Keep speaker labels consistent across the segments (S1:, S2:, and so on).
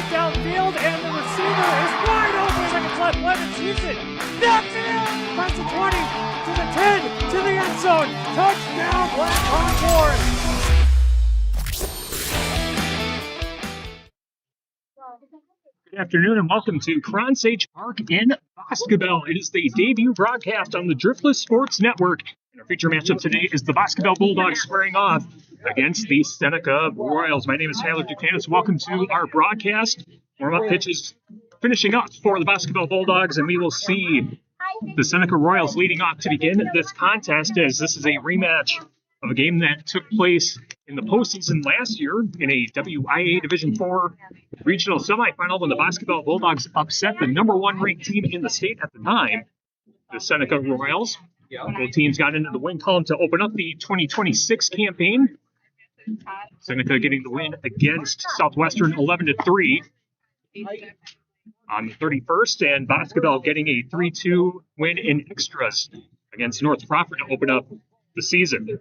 S1: downfield, and the receiver is wide open. Seconds left. Levens hits it. Knocks it in. Past the 20, to the 10, to the end zone. Touchdown, Blackhawk.
S2: Good afternoon and welcome to Cronsage Park in Boscobel. It is the debut broadcast on the Driftless Sports Network. And our feature matchup today is the Boscobel Bulldogs squaring off against the Seneca Royals. My name is Tyler Ducanis. Welcome to our broadcast. Warm-up pitches finishing up for the Boscobel Bulldogs, and we will see the Seneca Royals leading off to begin this contest, as this is a rematch of a game that took place in the postseason last year in a WIA Division IV regional semifinal when the Boscobel Bulldogs upset the number one ranked team in the state at the time, the Seneca Royals. Both teams got into the win column to open up the 2026 campaign. Seneca getting the win against Southwestern 11-3 on the 31st, and Boscobel getting a 3-2 win in extras against North Crawford to open up the season.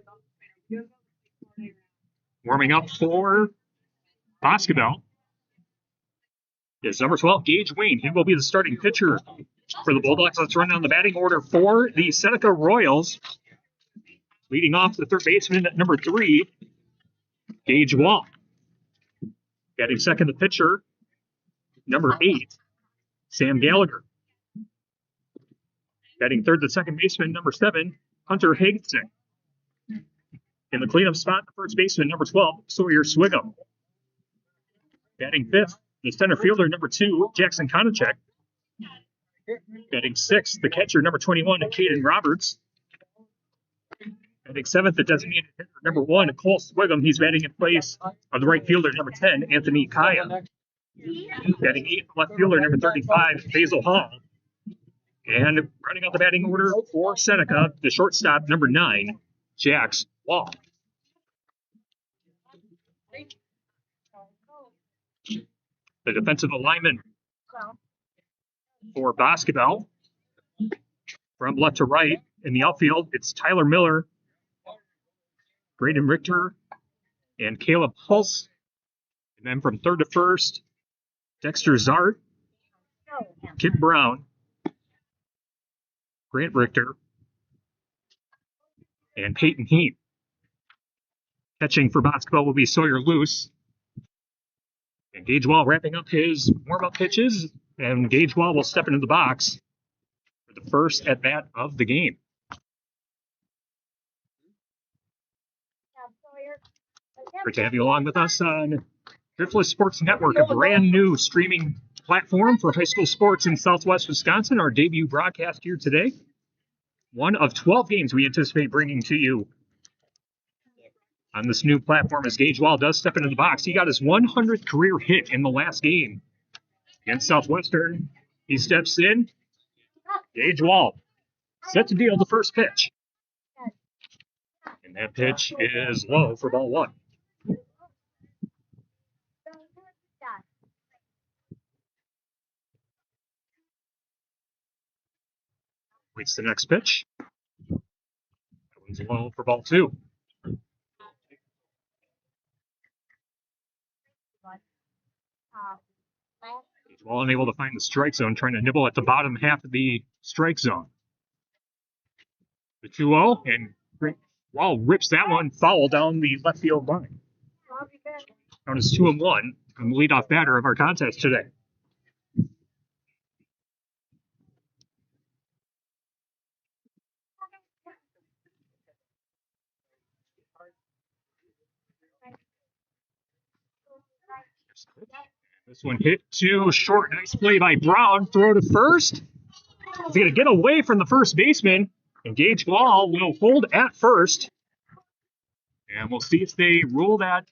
S2: Warming up for Boscobel is number 12, Gage Wayne. He will be the starting pitcher for the Bulldogs. Let's run down the batting order for the Seneca Royals. Leading off the third baseman at number 3, Gage Wall. Batting second, the pitcher, number 8, Sam Gallagher. Batting third, the second baseman, number 7, Hunter Hagensen. In the cleanup spot, the first baseman, number 12, Sawyer Swigum. Batting fifth, the center fielder, number 2, Jackson Konachek. Batting sixth, the catcher, number 21, Caden Roberts. Batting seventh, the designated hitter, number 1, Cole Swigum. He's batting in place of the right fielder, number 10, Anthony Kaya. Batting eighth, left fielder, number 35, Basil Hall. And running out the batting order for Seneca, the shortstop, number 9, Jax Wall. The defensive alignment for Boscobel, from left to right in the outfield, it's Tyler Miller, Braden Richter, and Caleb Hulse. And then from third to first, Dexter Zart, Kip Brown, Grant Richter, and Peyton Heat. Catching for Boscobel will be Sawyer Luce. And Gagewell wrapping up his warm-up pitches, and Gagewell will step into the box for the first at-bat of the game. Great to have you along with us on Driftless Sports Network, a brand new streaming platform for high school sports in Southwest Wisconsin. Our debut broadcast here today. One of 12 games we anticipate bringing to you on this new platform as Gagewell does step into the box. He got his 100th career hit in the last game against Southwestern. He steps in. Gagewell set to deal the first pitch. And that pitch is low for ball 1. Waits the next pitch. That one's low for ball 2. Gagewell unable to find the strike zone, trying to nibble at the bottom half of the strike zone. The 2-0, and Wall rips that one foul down the left field line. Count is 2-1, and the leadoff batter of our contest today. This one hit to short. Nice play by Brown. Throw to first. He's going to get away from the first baseman. And Gagewell will hold at first. And we'll see if they rule that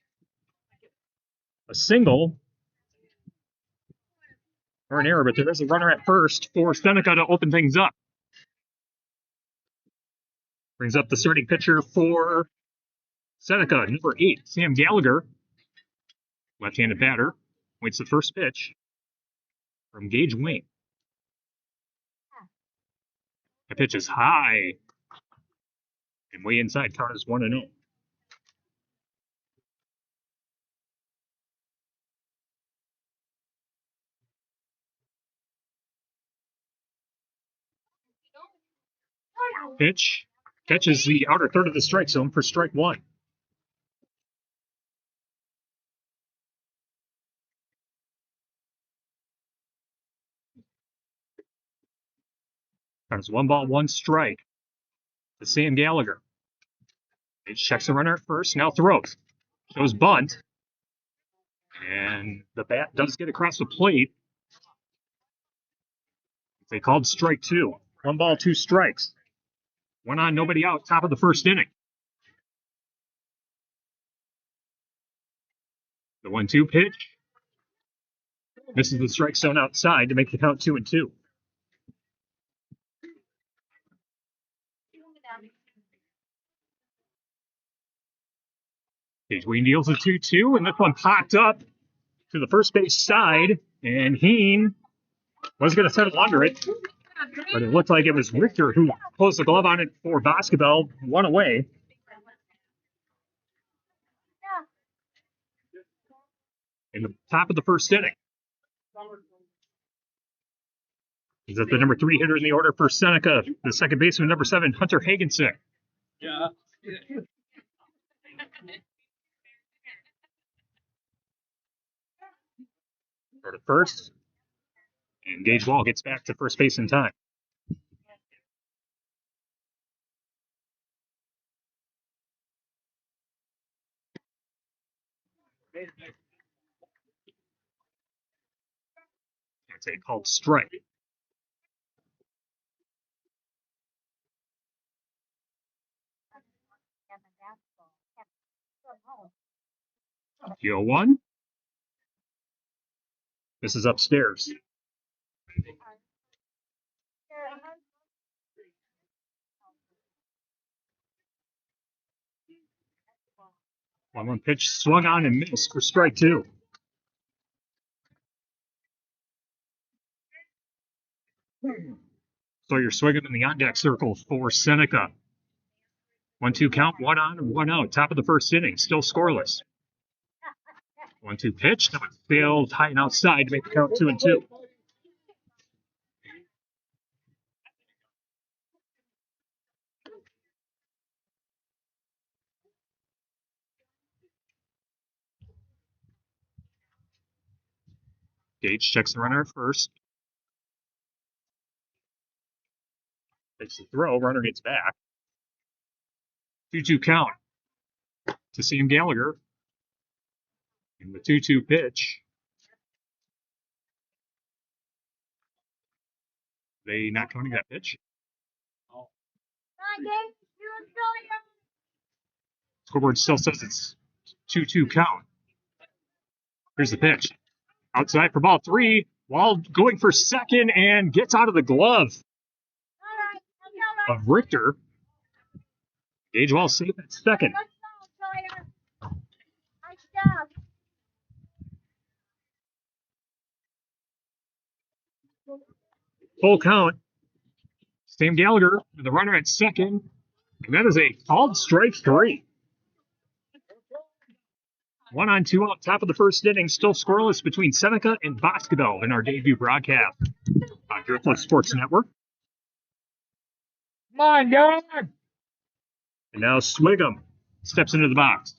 S2: a single or an error. But there is a runner at first for Seneca to open things up. Brings up the starting pitcher for Seneca, number 8, Sam Gallagher. Left-handed batter. Waits the first pitch from Gage Wayne. The pitch is high and way inside. Count is 1-0. Pitch catches the outer third of the strike zone for strike 1. There's 1 ball, 1 strike to Sam Gallagher. He checks the runner at first, now throws. Shows bunt. And the bat does get across the plate. They called strike 2. 1 ball, 2 strikes. 1 on, nobody out, top of the first inning. The 1-2 pitch. Misses the strike zone outside to make the count 2-2. Gage Wayne deals a 2-2, and this one popped up to the first base side, and Heen was going to settle under it, but it looked like it was Richter who closed the glove on it for Boscobel, 1 away. In the top of the first inning. Is that the number 3 hitter in the order for Seneca, the second baseman, number 7, Hunter Hagensick.
S1: Yeah.
S2: Go to first, and Gagewell gets back to first base in time. It's a called strike. Yo 1. This is upstairs. 1-1 pitch swung on and missed for strike two. Sawyer swinging in the on-deck circle for Seneca. 1-2 count, 1 on and 1 out. Top of the first inning, still scoreless. 1-2 pitch, that was sailed high and outside to make the count 2-2. Gage checks the runner at first. Takes the throw, runner gets back. 2-2 count to Sam Gallagher. And the 2-2 pitch. They not counting that pitch. Scoreboard still says it's 2-2 count. Here's the pitch. Outside for ball 3. Wall going for second and gets out of the glove of Richter. Gage Wall safe at second. Full count. Sam Gallagher with the runner at second. And that is a called strike 3. 1 on 2 out, top of the first inning, still scoreless between Seneca and Boscobel in our debut broadcast on Driftless Sports Network.
S1: Come on, God!
S2: And now Swigum steps into the box.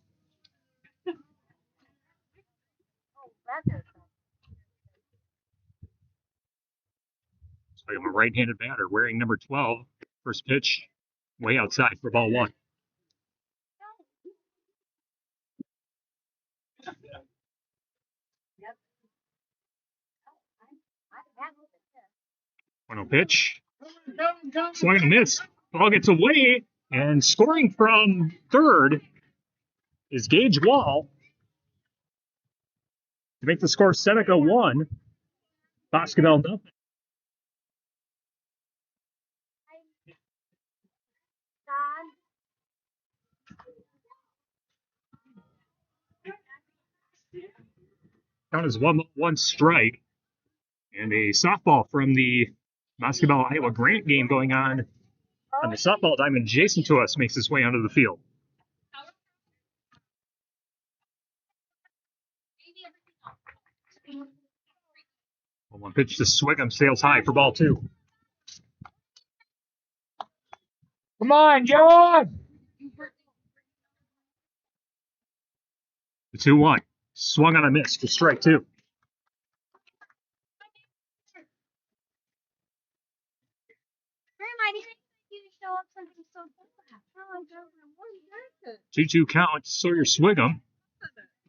S2: Swigum, a right-handed batter, wearing number 12. First pitch, way outside for ball 1. One pitch. Swing and a miss. Ball gets away, and scoring from third is Gage Wall to make the score Seneca 1, Boscobel nothing. Count is 1 strike, and a softball from the Boscobel Iowa Grant game going on the softball diamond adjacent to us makes its way onto the field. One pitch to Swigum, sails high for ball 2.
S1: Come on, John!
S2: The 2-1. Swung on a miss for strike 2. Two count, Sawyer Swigum.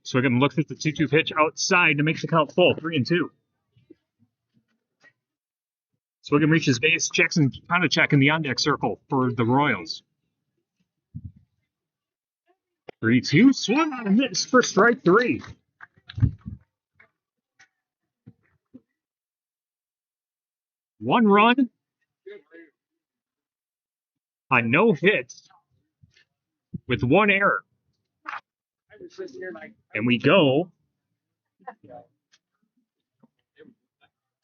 S2: Swigum looks at the 2-2 pitch outside to make the count full, 3-2. Swigum reaches base, checks and Konachek in the on-deck circle for the Royals. 3-2, swung on a miss for strike 3. One run on no hits with 1 error. And we go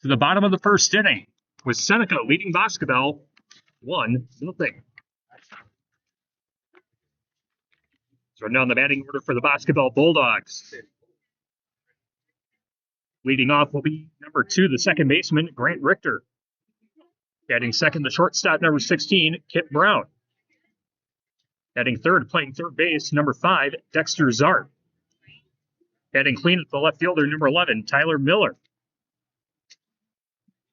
S2: to the bottom of the first inning with Seneca leading Boscobel 1-0. So now in the batting order for the Boscobel Bulldogs. Leading off will be number 2, the second baseman, Grant Richter. Batting second, the shortstop, number 16, Kip Brown. Batting third, playing third base, number 5, Dexter Zart. Batting clean at the left fielder, number 11, Tyler Miller.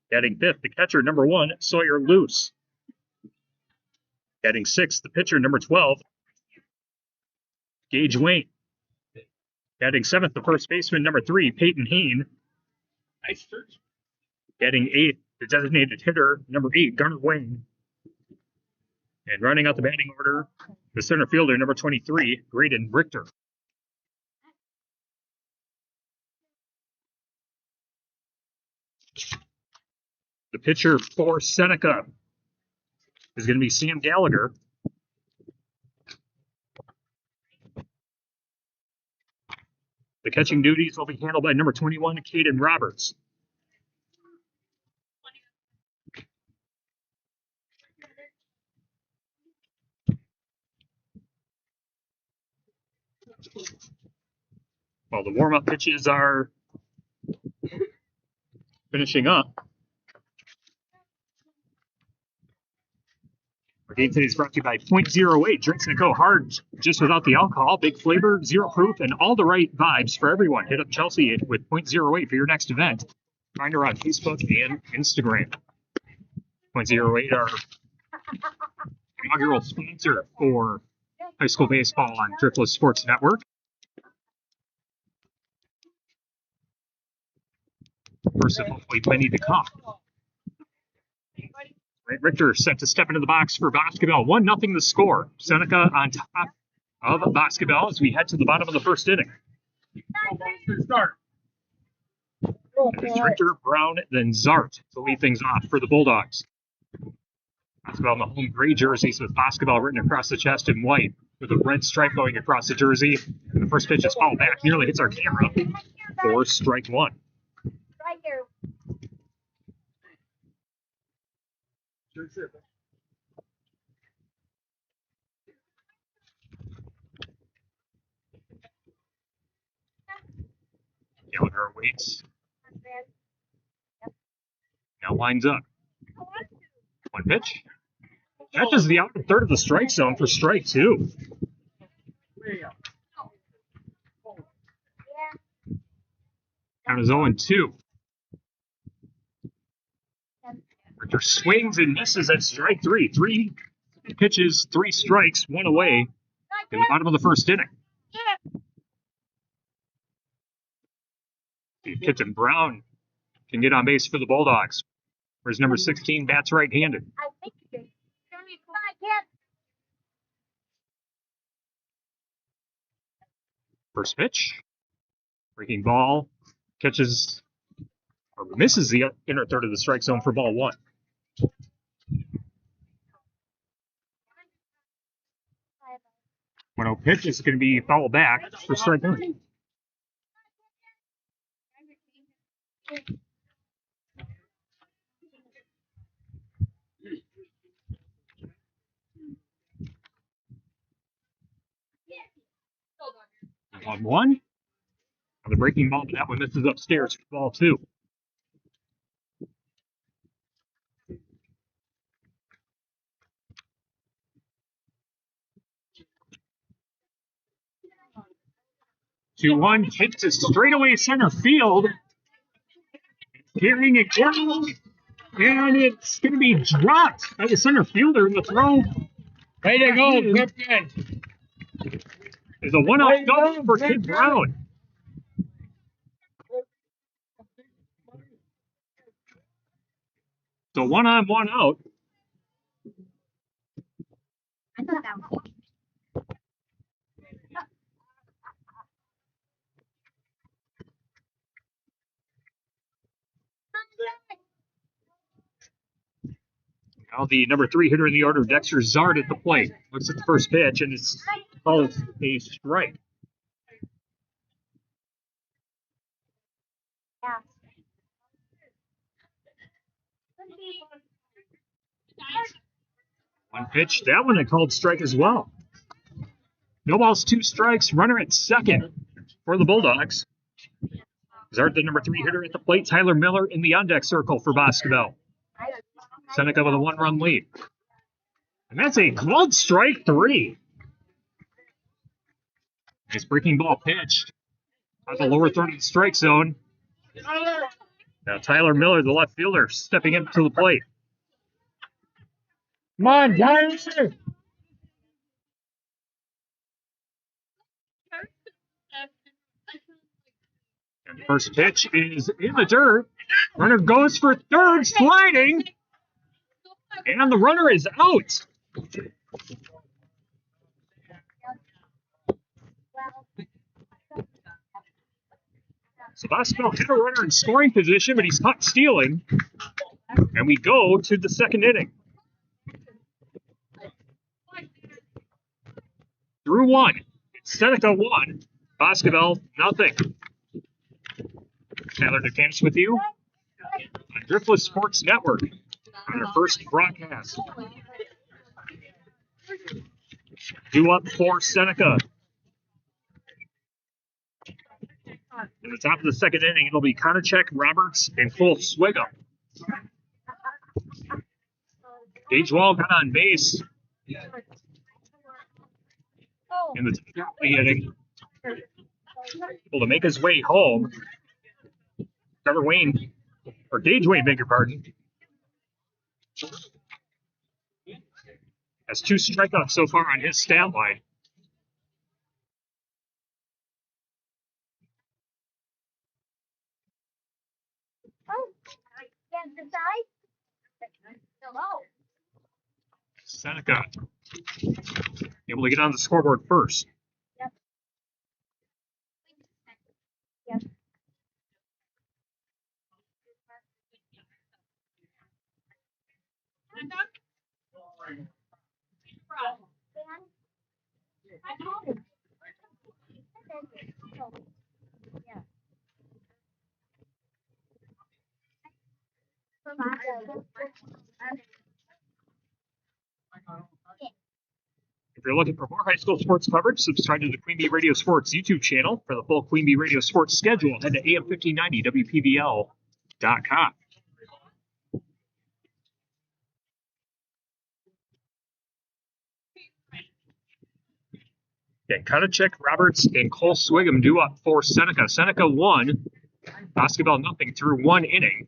S2: Batting fifth, the catcher, number 1, Sawyer Luce. Batting sixth, the pitcher, number 12, Gage Wayne. Batting seventh, the first baseman, number 3, Peyton Hain. Batting eighth, the designated hitter, number 8, Gunnar Wayne. And rounding out the batting order, the center fielder, number 23, Graydon Richter. The pitcher for Seneca is going to be Sam Gallagher. The catching duties will be handled by number 21, Caden Roberts. While the warm-up pitches are finishing up, our game today is brought to you by .08. Drinks that go hard just without the alcohol. Big flavor, zero proof, and all the right vibes for everyone. Hit up Chelsea with .08 for your next event. Find her on Facebook and Instagram. .08, our inaugural sponsor for high school baseball on Driftless Sports Network. First of hopefully many to come. Right, Richter set to step into the box for Boscobel. 1-0 the score. Seneca on top of Boscobel as we head to the bottom of the first inning.
S1: Start.
S2: It's Richter, Brown, then Zart to lead things off for the Bulldogs. Boscobel in the home gray jerseys with Boscobel written across the chest in white with a red stripe going across the jersey. And the first pitch is fouled back, nearly hits our camera for strike one.
S3: Right here.
S2: Gallagher waits. Now lines up. One pitch. That is the outer third of the strike zone for strike two. Count is 0-2. Richter swings and misses at strike three. 3 pitches, 3 strikes, 1 away in the bottom of the first inning. Kitten Brown can get on base for the Bulldogs. Whereas number 16 bats right-handed.
S3: I think you can.
S2: First pitch. Breaking ball. Catches or misses the inner third of the strike zone for ball one. When a pitch is going to be fouled back for strike one. On one. On the breaking ball, but that one misses upstairs for ball two. Two one hit to straightaway center field. Carrying it down, and it's going to be dropped by the center fielder in the throw.
S1: Way to go, Griffin.
S2: There's a one-out double for Kid Brown. So 1 on, 1 out.
S3: I thought that was
S2: Now the number 3 hitter in the order, Dexter Zard, at the plate. Looks at the first pitch, and it's called a strike.
S3: yeah.
S2: One pitch, that one I called strike as well. No balls, 2 strikes, runner at second for the Bulldogs. Zard, the number 3 hitter at the plate. Tyler Miller in the on-deck circle for Boscobel. Seneca with a 1-run lead. And that's a called strike 3. Nice breaking ball pitched at the lower third of the strike zone. Now Tyler Miller, the left fielder, stepping up to the plate.
S1: Come on, Tyler.
S2: And the first pitch is in the dirt. Runner goes for third, sliding. And the runner is out. So Boscobel had a runner in scoring position, but he's caught stealing. And we go to the second inning. through one. Seneca 1, Boscobel nothing. Tyler DeCamps with you on Driftless Sports Network on our first broadcast. Due up for Seneca. In the top of the second inning, it'll be Konachek, Roberts, and Cole Swigum. Gage Wall got on base in the top of the inning. Able to make his way home. Trevor Wayne, or Gage Wayne, beg your pardon, has 2 strikeouts so far on his stat line. Seneca able to get on the scoreboard first. If you're looking for more high school sports coverage, subscribe to the Queen Bee Radio Sports YouTube channel. For the full Queen Bee Radio Sports schedule, head to AM1590WPBL.com. Okay, Konachek, Roberts, and Cole Swigum due up for Seneca. Seneca 1, Boscobel nothing through 1 inning.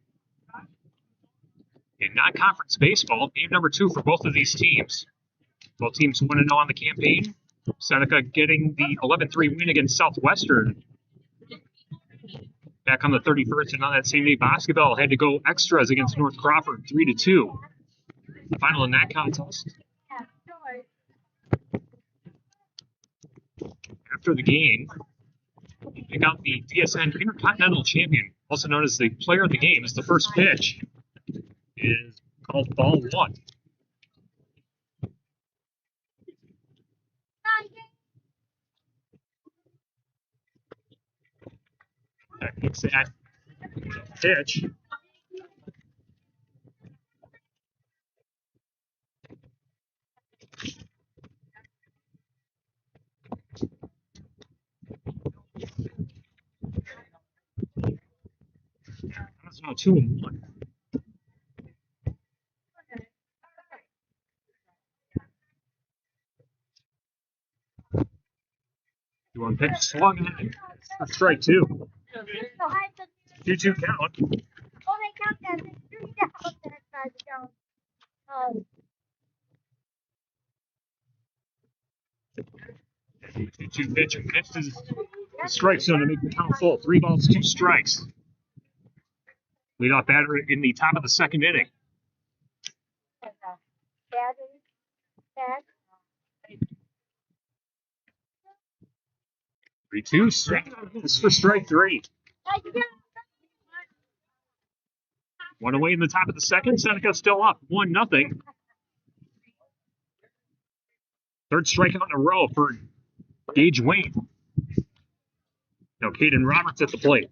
S2: In non-conference baseball, game number 2 for both of these teams. Both teams 1-0 on the campaign. Seneca getting the 11-3 win against Southwestern back on the 31st, and on that same day, Boscobel had to go extras against North Crawford, 3-2. The final in that contest. After the game, we pick out the DSN Intercontinental Champion, also known as the player of the game, as the first pitch is called ball 1. That kicks that pitch. That's now 2-1. You want pitch swung on for strike 2. 2-2 count. 2-2 pitch and misses the strike zone to make the count full. 3 balls, 2 strikes. Leadoff batter in the top of the second inning. 3-2, strike for strike 3. 1 away in the top of the second. Seneca still up 1-0. Third strikeout in a row for Gage Wayne. Now Caden Roberts at the plate.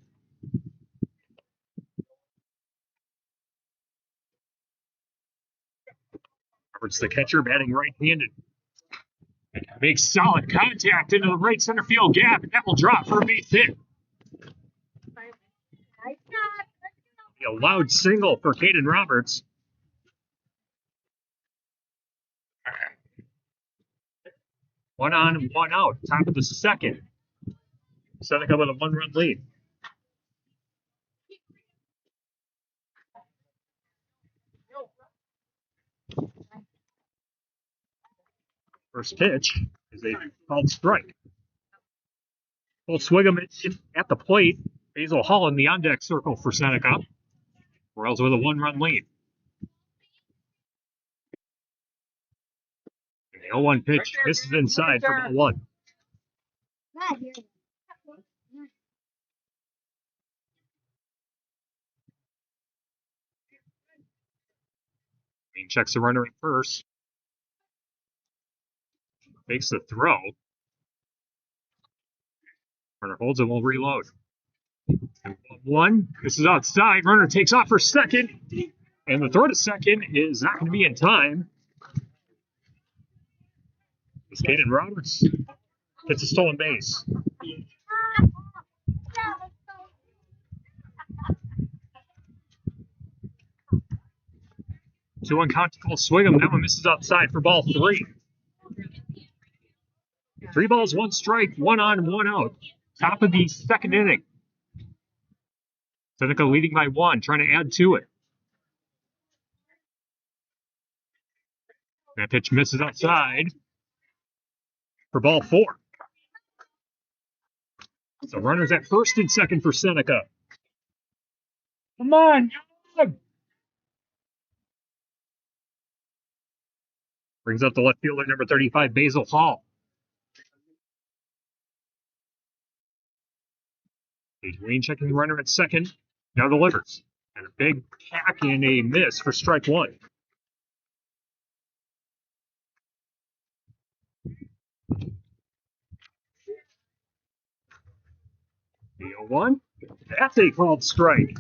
S2: Roberts, the catcher, batting right-handed. Makes solid contact into the right center field gap, and that will drop for a base hit. A loud single for Caden Roberts. One on, one out. Top of the second. Seneca with a 1-run lead. First pitch is a called strike. Cole Swigum at the plate. Basil Hall in the on-deck circle for Seneca. Royals with a 1-run lead. The 0-1 pitch misses inside for ball 1. Green checks the runner at first. Makes the throw. Runner holds and will reload. One. This is outside. Runner takes off for second. And the throw to second is not going to be in time. It's Caden Roberts. It's a stolen base. 2-1 count to call Swigum. That one misses outside for ball 3. 3 balls, 1 strike, 1 on, 1 out. Top of the second inning. Seneca leading by 1, trying to add to it. That pitch misses outside for ball 4. So runners at first and second for Seneca.
S1: Come on.
S2: Brings up the left fielder, number 35, Basil Hall. Gage Wayne checking the runner at second. Now delivers. And a big tack and a miss for strike 1. The 0-1. That's a called strike.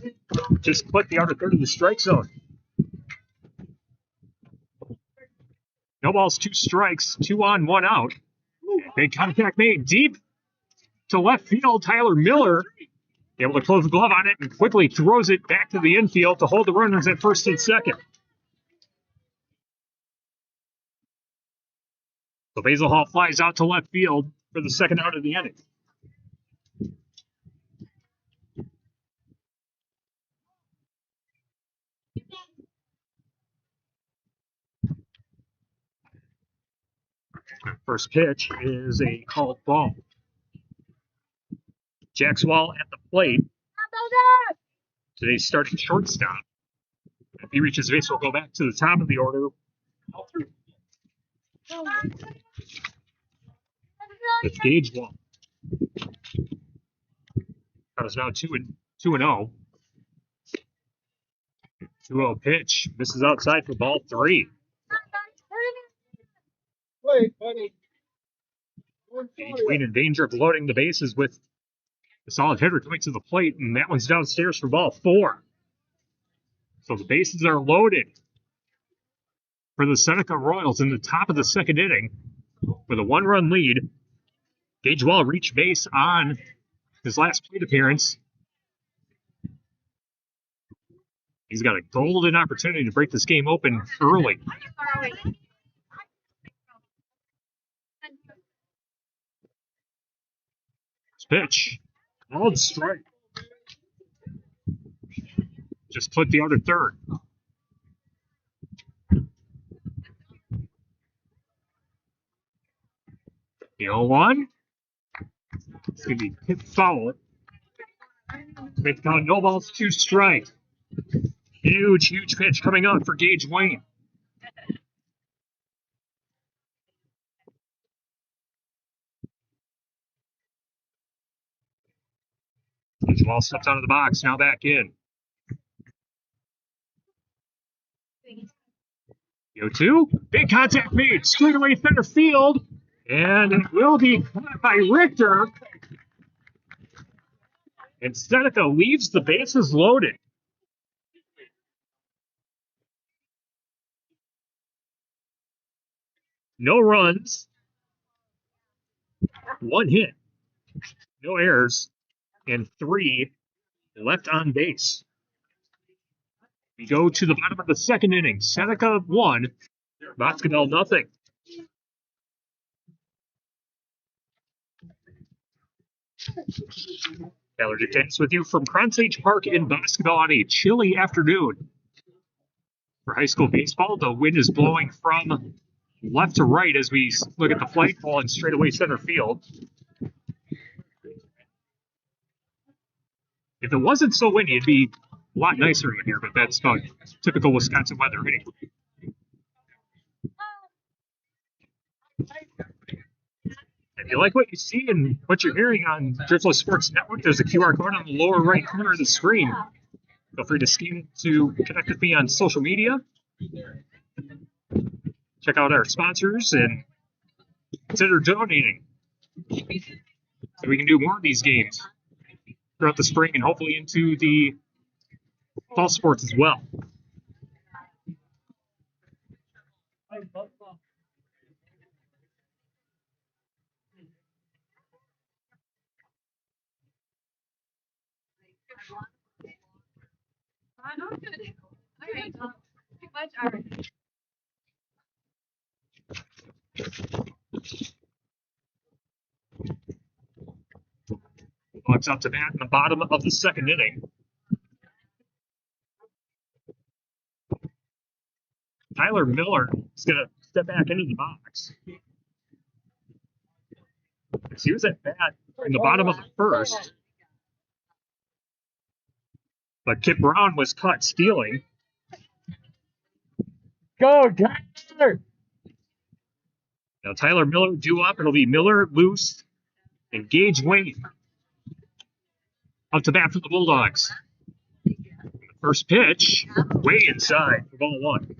S2: Just click the outer third of the strike zone. No balls, 2 strikes, 2 on, 1 out. Big contact made deep to left field. Tyler Miller able to close the glove on it and quickly throws it back to the infield to hold the runners at first and second. So Basil Hall flies out to left field for the second out of the inning. First pitch is a called ball. Jackswall at the plate. Today's starting shortstop. If he reaches base, we'll go back to the top of the order. It's Gage Wall. That is now 2-0. 2-0 pitch. Misses outside for ball 3.
S1: Wait, buddy.
S2: Gage Wayne in danger of loading the bases with the solid hitter coming to the plate, and that one's downstairs for ball 4. So the bases are loaded for the Seneca Royals in the top of the second inning with a 1-run lead. Gage Wall reached base on his last plate appearance. He's got a golden opportunity to break this game open early. Pitch. Called strike. Just put the outer third. The 0-1. It's going to be hit foul. Make the count, no balls, 2 strikes. Huge pitch coming up for Gage Wayne. Gage Wall steps out of the box, now back in. The 0-2, big contact made, straight away center field, and it will be caught by Richter. And Seneca leaves the bases loaded. No runs, 1 hit, no errors, and 3 left on base. We go to the bottom of the second inning. Seneca 1, Boscobel 0. Tyler Dictates with you from Cronsage Park in Boscobel on a chilly afternoon. For high school baseball, the wind is blowing from left to right as we look at the flagpole in straightaway center field. If it wasn't so windy, it'd be a lot nicer in here, but that's about typical Wisconsin weather anyway. If you like what you see and what you're hearing on Driftless Sports Network, there's a QR code on the lower right corner of the screen. Feel free to connect with me on social media. Check out our sponsors and consider donating. So we can do more of these games throughout the spring and hopefully into the fall sports as well. Bucks up to bat in the bottom of the second inning. Tyler Miller is going to step back into the box. He was at bat in the bottom of the first, but Kip Brown was caught stealing.
S1: Go, Tyler!
S2: Now Tyler Miller due up. It'll be Miller loose and Gage Wayne up to bat for the Bulldogs. First pitch, way inside for ball one.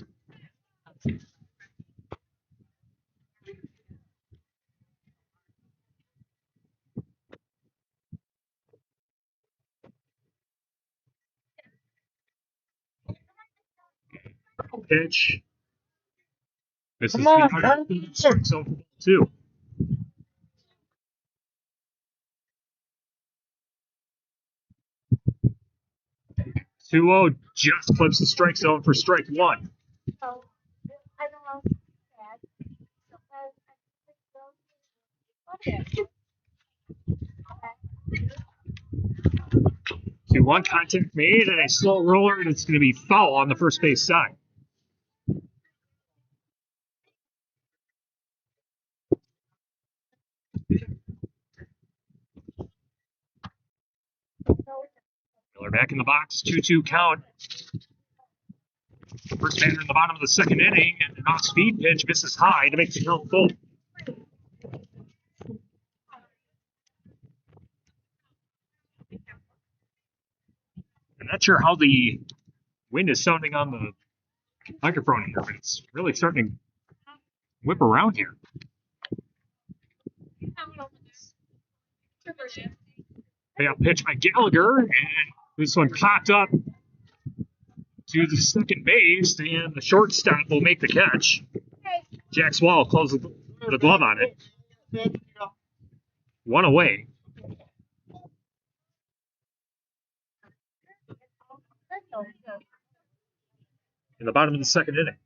S2: Pitch. This is strike zone for ball two. Two-0 just clips the strike zone for strike one.
S3: So, I don't know. Okay.
S2: 2-1 contact made and a slow roller, and it's going to be foul on the first base side. Miller back in the box, 2-2 count. First batter in the bottom of the second inning, and an off-speed pitch misses high to make the count full. I'm not sure how the wind is sounding on the microphone here, but it's really starting to whip around here. Payoff pitch by Gallagher, and this one popped up to the second base, and the shortstop will make the catch. Jack Swall closes the glove on it. One away. In the bottom of the second inning.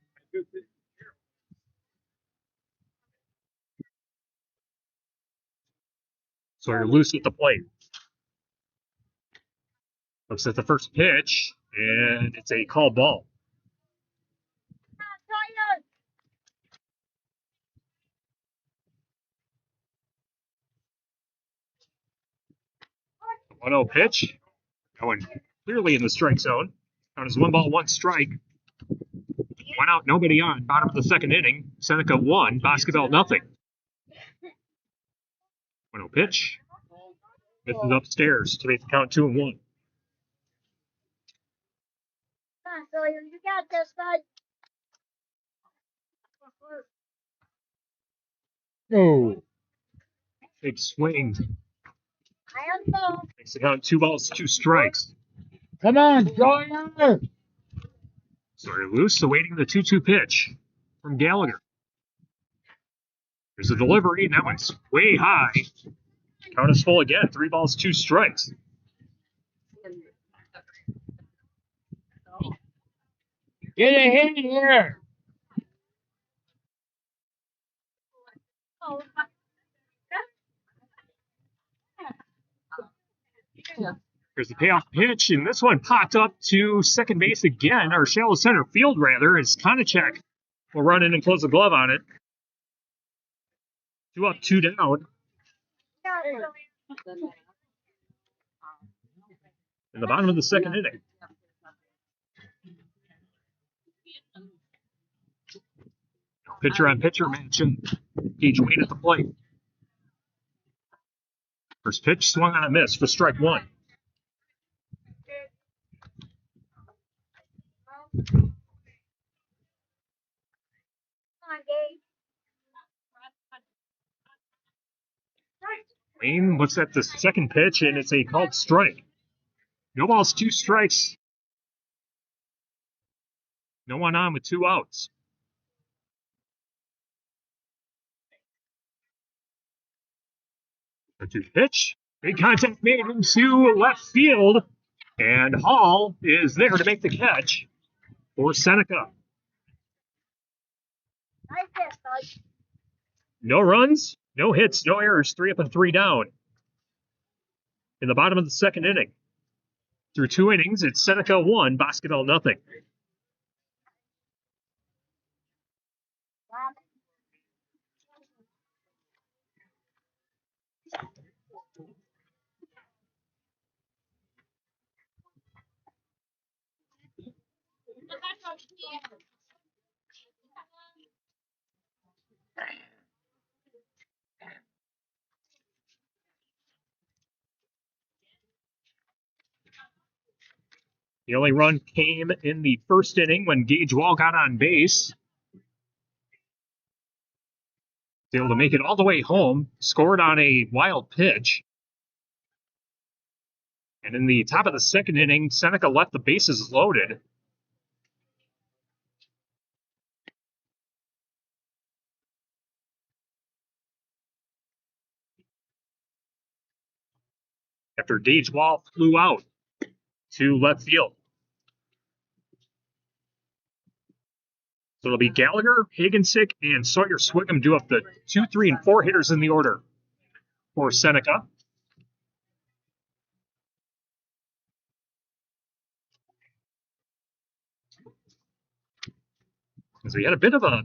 S2: So you're loose at the plate. Looks at the first pitch, and it's a call ball. The 1-0 pitch. Going clearly in the strike zone. Count as 1-1 strike. 1 out, nobody on. Bottom of the second inning. Seneca 1, Boscobel nothing. 1-0 pitch. Misses upstairs to make the count 2-1.
S3: Come on, Sawyer, you got this, bud.
S1: Go.
S2: Big swing.
S3: I am so.
S2: Makes the count 2 balls, 2 strikes.
S1: Come on, Sawyer!
S2: Sawyer loose, awaiting the 2-2 pitch from Gallagher. There's a delivery, and that one's way high. Count is full again. 3 balls, 2 strikes.
S1: Get a hit here!
S3: Oh,
S2: There's the payoff pitch, and this one popped up to second base again, or shallow center field rather, as Konachek will run in and close the glove on it. 2 up, 2 down. In the bottom of the second inning. Pitcher on pitcher match, and Gage Wayne at the plate. First pitch swung on a miss for strike one.
S3: Come on, Gabe.
S2: Lane looks at the second pitch, and it's a called strike. No balls, 2 strikes. No one on with 2 outs. The 2 pitch. Big contact made into left field. And Hall is there to make the catch for Seneca.
S3: Nice hit, bud.
S2: No runs, no hits, no errors. 3 up and 3 down. In the bottom of the second inning. Through 2 innings, it's Seneca 1, Boscobel nothing. The only run came in the first inning when Gage Wall got on base. Was able to make it all the way home, scored on a wild pitch. And in the top of the second inning, Seneca left the bases loaded. After Gage Wall flew out to left field. So it'll be Gallagher, Hagensick, and Sawyer Swigum do up the 2, 3, and 4 hitters in the order for Seneca. So we had a bit of a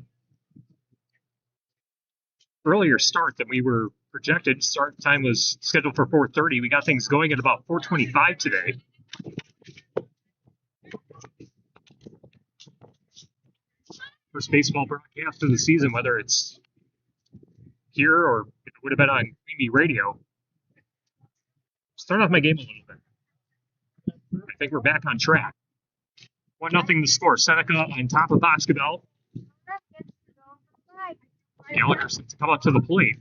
S2: earlier start than we were projected. Start time was scheduled for 4:30. We got things going at about 4:25 today. First baseball broadcast of the season, whether it's here or it would have been on Creamy Radio. Start off my game a little bit. I think we're back on track. 1-0 the score. Seneca on top of Boscobel. Gallagher set to come up to the plate.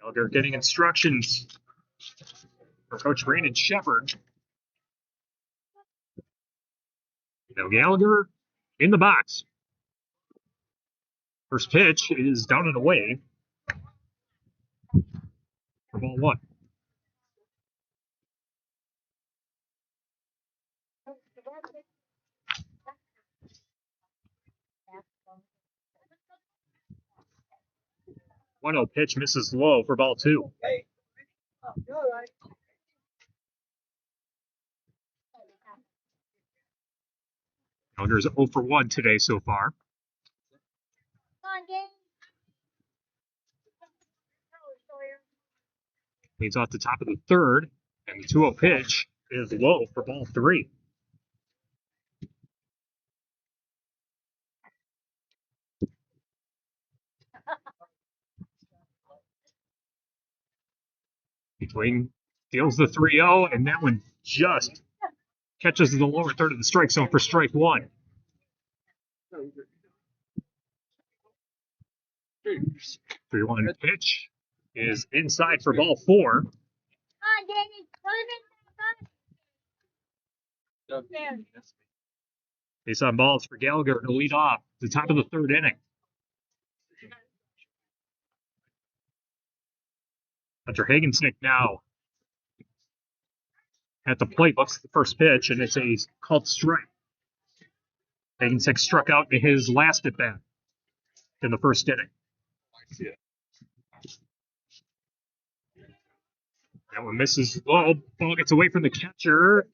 S2: Gallagher getting instructions from Coach Brandon Shepard. Now Gallagher in the box. First pitch is down and away for ball 1. One-zero pitch misses low for ball 2. Gallagher's 0 for 1 today so far. Leads off the top of the third, and the 2-0 pitch is low for ball 3. Between deals the 3-0, and that one just catches the lower third of the strike zone for strike 1. The 3-1 pitch is inside for ball 4. Base on balls for Gallagher to lead off the top of the third inning. Hunter Hagensick now at the plate, looks at the first pitch, and it's a called strike. Hagensick struck out in his last at bat in the first inning. That one misses low. Ball gets away from the catcher,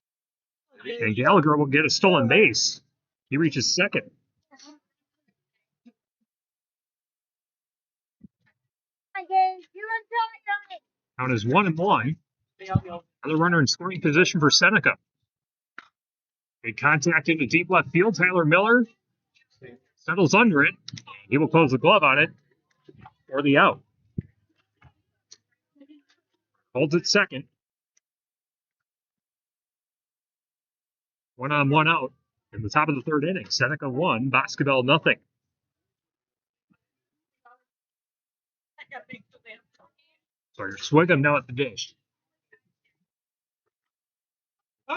S2: and Gallagher will get a stolen base. He reaches second. Count is 1-1. Another runner in scoring position for Seneca. Big contact into deep left field. Tyler Miller settles under it. He will close the glove on it for the out. Holds it second. 1 on, 1 out. In the top of the third inning, Seneca 1, Boscobel nothing. So you're swinging now at the dish.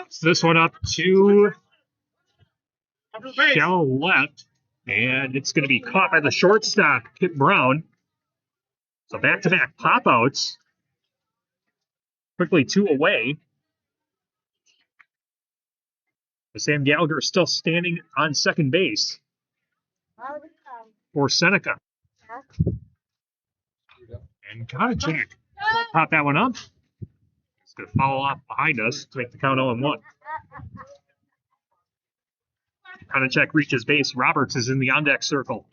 S2: So this one up to shallow left, and it's going to be caught by the shortstop, Kip Brown. So back-to-back pop-outs. Quickly 2 away. Sam Gallagher still standing on second base for Seneca. And Konachek pop that one up. It's going to follow off behind us to make the count 0-1. Konachek reaches base. Roberts is in the on-deck circle.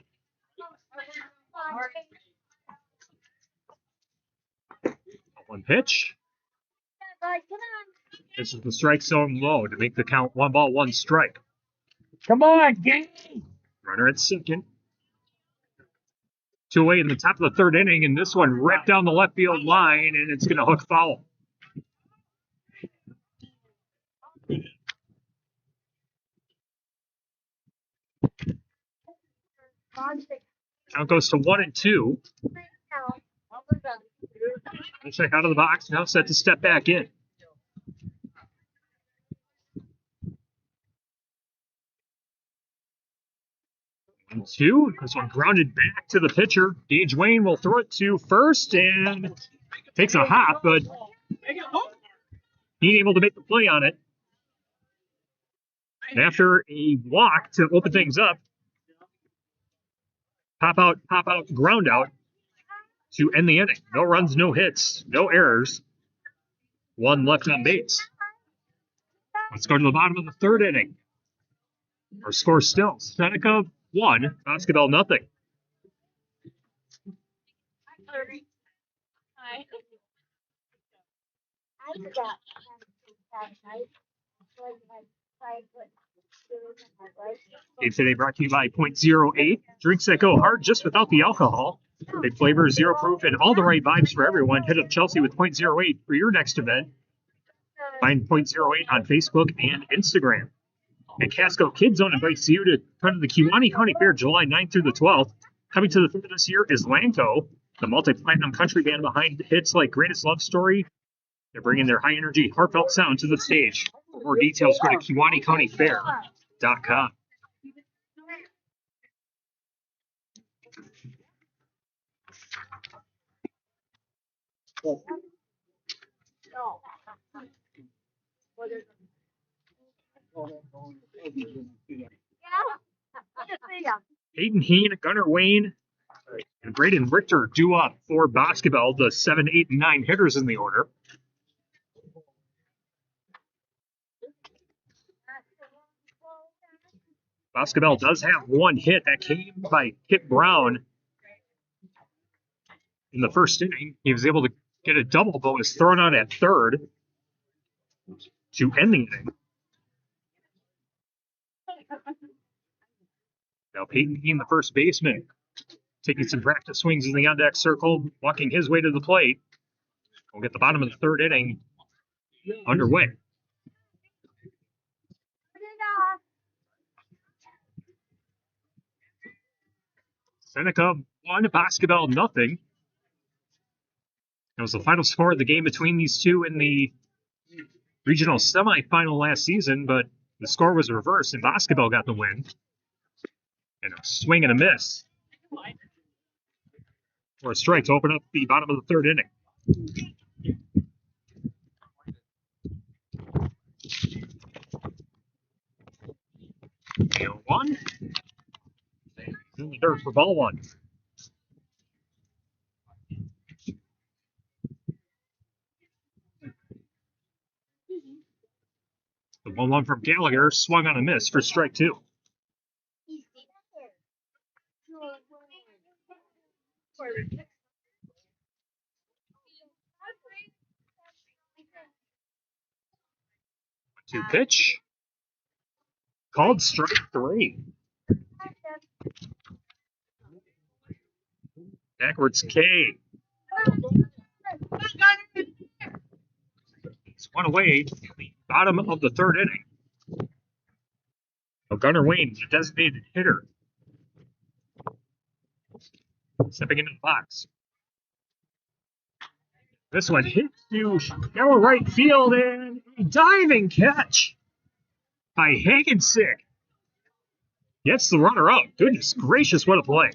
S2: One pitch. This is the strike zone low to make the count 1 ball, 1 strike.
S1: Come on, gang!
S2: Runner at second. 2 away in the top of the third inning, and this one ripped down the left field line, and it's going to hook foul. Count goes to 1-2. Check out of the box, now set to step back in. 1-2. This one grounded back to the pitcher. Gage Wayne will throw it to first and takes a hop, but being able to make the play on it. And after a walk to open things up, pop out, ground out to end the inning. No runs, no hits, no errors. 1 left on base. Let's go to the bottom of the third inning. Our score still Seneca 1, Boscobel nothing. Game today brought to you by .08. Drinks that go hard just without the alcohol. They flavor, 0 proof, and all the right vibes for everyone. Hit up Chelsea with .08 for your next event. Find .08 on Facebook and Instagram. And Casco Kid Zone invites you to come to the Kewaunee County Fair July 9th through the 12th. Coming to the fair this year is Lanco, the multi-platinum country band behind hits like Greatest Love Story. They're bringing their high-energy, heartfelt sound to the stage. For more details, go to Kewaunee.com. Hayden Heen, Gunnar Wayne, and Braden Richter due up for Boscobel, the 7, 8, and 9 hitters in the order. Boscobel does have 1 hit that came by Kip Brown in the first inning. He was able to get a double, but was thrown out at third to end the inning. Now Peyton Heen, the first baseman, taking some practice swings in the on-deck circle, walking his way to the plate. We'll get the bottom of the third inning underway. Seneca 1, Boscobel nothing. That was the final score of the game between these two in the regional semifinal last season, but the score was reversed and Boscobel got the win. And a swing and a miss for a strike to open up the bottom of the third inning. And 1. In the dirt for ball 1. The 1-1 from Gallagher swung on a miss for strike 2. Two pitch. Called strike 3. Backwards K. He's one away to the bottom of the third inning. So Gunnar Wayne, the designated hitter, stepping into the box. This one hits to shallow right field and a diving catch by Hagensick. Gets the runner out. Goodness gracious, what a play.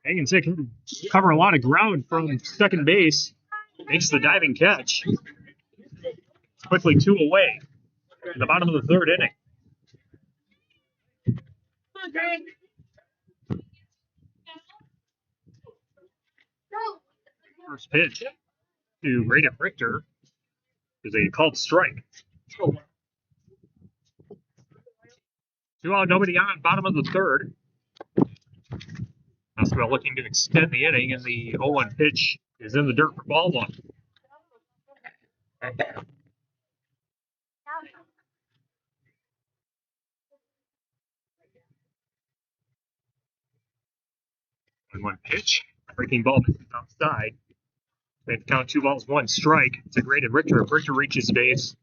S2: Hagensick can cover a lot of ground from second base. Makes the diving catch. Quickly 2 away in the bottom of the third inning. First pitch to Braden Richter is a called strike. 2 out, nobody on, bottom of the third. Boscobel looking to extend the inning, and the 0-1 pitch is in the dirt for ball 1. One pitch, breaking ball outside. They have to count 2 balls, 1 strike. It's a graded Richter. If Richter reaches base,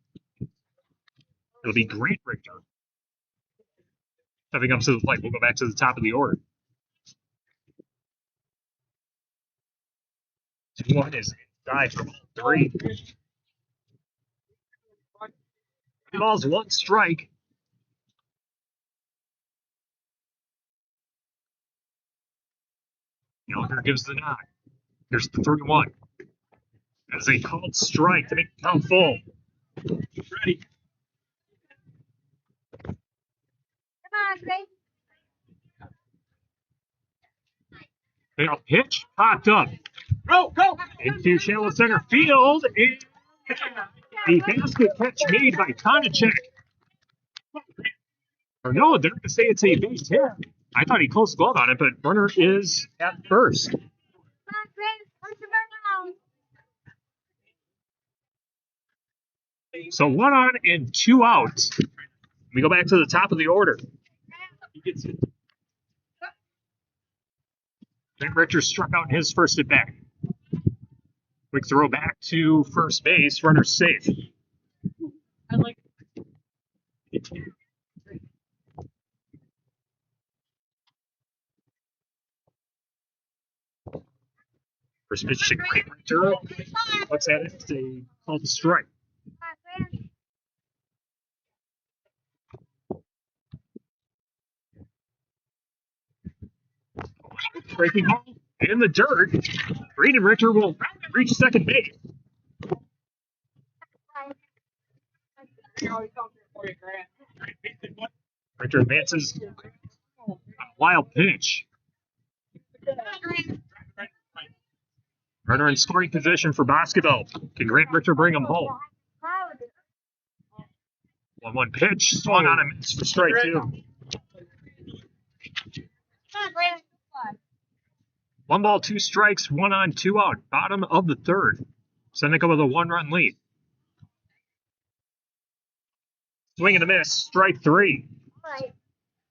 S2: it'll be Grant Richter. Stepping up to the plate, we'll go back to the top of the order. 2-1 is inside for ball 3. 2 balls, 1 strike. Gallagher gives the nod. Here's the 3-1. As a called strike to make the count full. Ready.
S3: Come on, Grace.
S2: Now pitch popped up.
S1: Go, go!
S2: Into shallow center field. And a basket catch made by Konachek. Or no, they're going to say it's a base hit. I thought he closed the glove on it, but runner is at first.
S3: Come on, Grace. Punch him down.
S2: So 1 on and 2 out. We go back to the top of the order.
S1: He gets it.
S2: Grant Richter struck out in his first at bat. Quick throw back to first base. Runner safe.
S1: I like it.
S2: First pitch to Grant Richter. Looks at it. It's a called strike.
S3: Come on, Grace.
S2: Breaking ball in the dirt. Braden Richter will reach second base. Richter advances on a wild pitch. Runner in scoring position for Boscobel. Can Grant Richter bring him home? 1-1 pitch. Swung on a miss for strike 2.
S3: Come on, Grace.
S2: 1 ball, 2 strikes, 1 on, 2 out. Bottom of the third. Seneca with a 1-run lead. Swing and a miss. Strike 3.
S3: Right.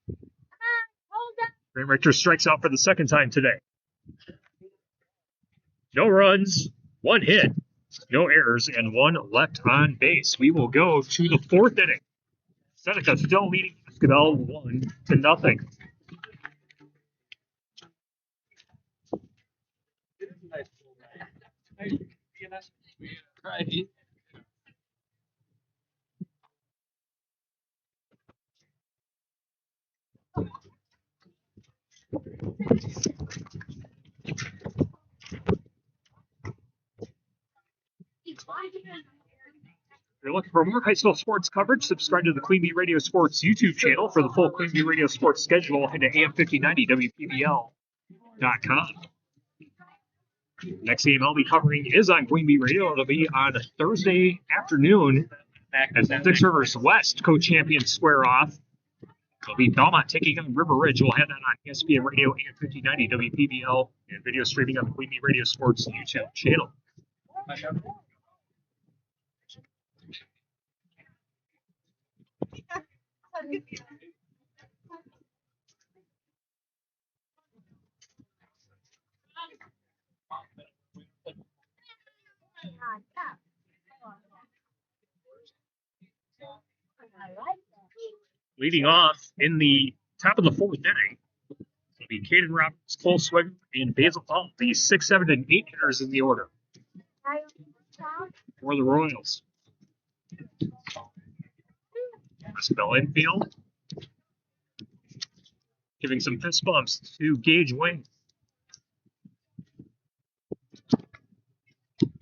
S3: Come on, hold up.
S2: Grant Richter strikes out for the second time today. No runs, 1 hit, no errors, and 1 left on base. We will go to the 4th inning. Seneca still leading Boscobel 1-0.
S1: Right.
S2: If you're looking for more high school sports coverage, subscribe to the Queen Bee Radio Sports YouTube channel. For the full Queen Bee Radio Sports schedule, head to AM1590WPBL.com. Next game I'll be covering is on Queen Bee Radio. It'll be on Thursday afternoon as the Six Rivers West co-champions square off. It'll be Belmont taking on River Ridge. We'll have that on ESPN Radio, AM1590 WPBL, and video streaming on the Queen Bee Radio Sports YouTube channel. Leading off in the top of the fourth inning will be Caden Roberts, Cole Swig, and Basil Hall, the 6, 7, and 8 hitters in the order for the Royals. Boscobel infield, giving some fist bumps to Gage Wayne.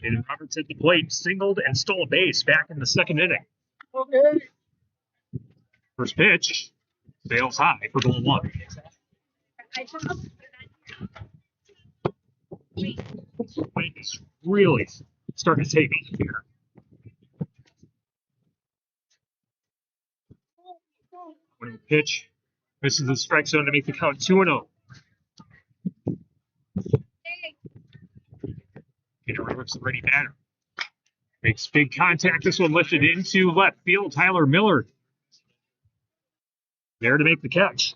S2: Caden Roberts at the plate, singled and stole a base back in the second inning.
S1: Okay.
S2: First pitch, sails high for ball one. Wayne is really starting to take off here. When the pitch misses the strike zone to make the count 2-0. Caden Roberts, the ready batter. Makes big contact. This one lifted into left field. Tyler Miller there to make the catch.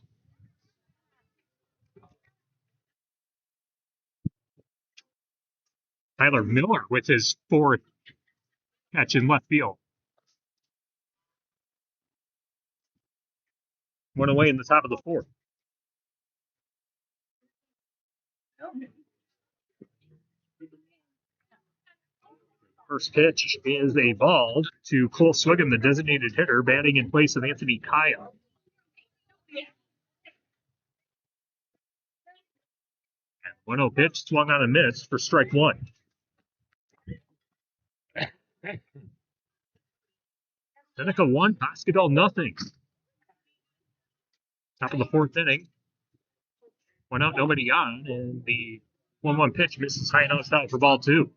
S2: Tyler Miller with his fourth catch in left field. One away in the top of the fourth. First pitch is a ball to Cole Swigum, the designated hitter, batting in place of Anthony Kaya. And 1-0 pitch, swung on a miss for strike one. Seneca 1, Boscobel nothing. Top of the fourth inning. 1 out, nobody on, and the 1-1 pitch misses high and outside for ball two.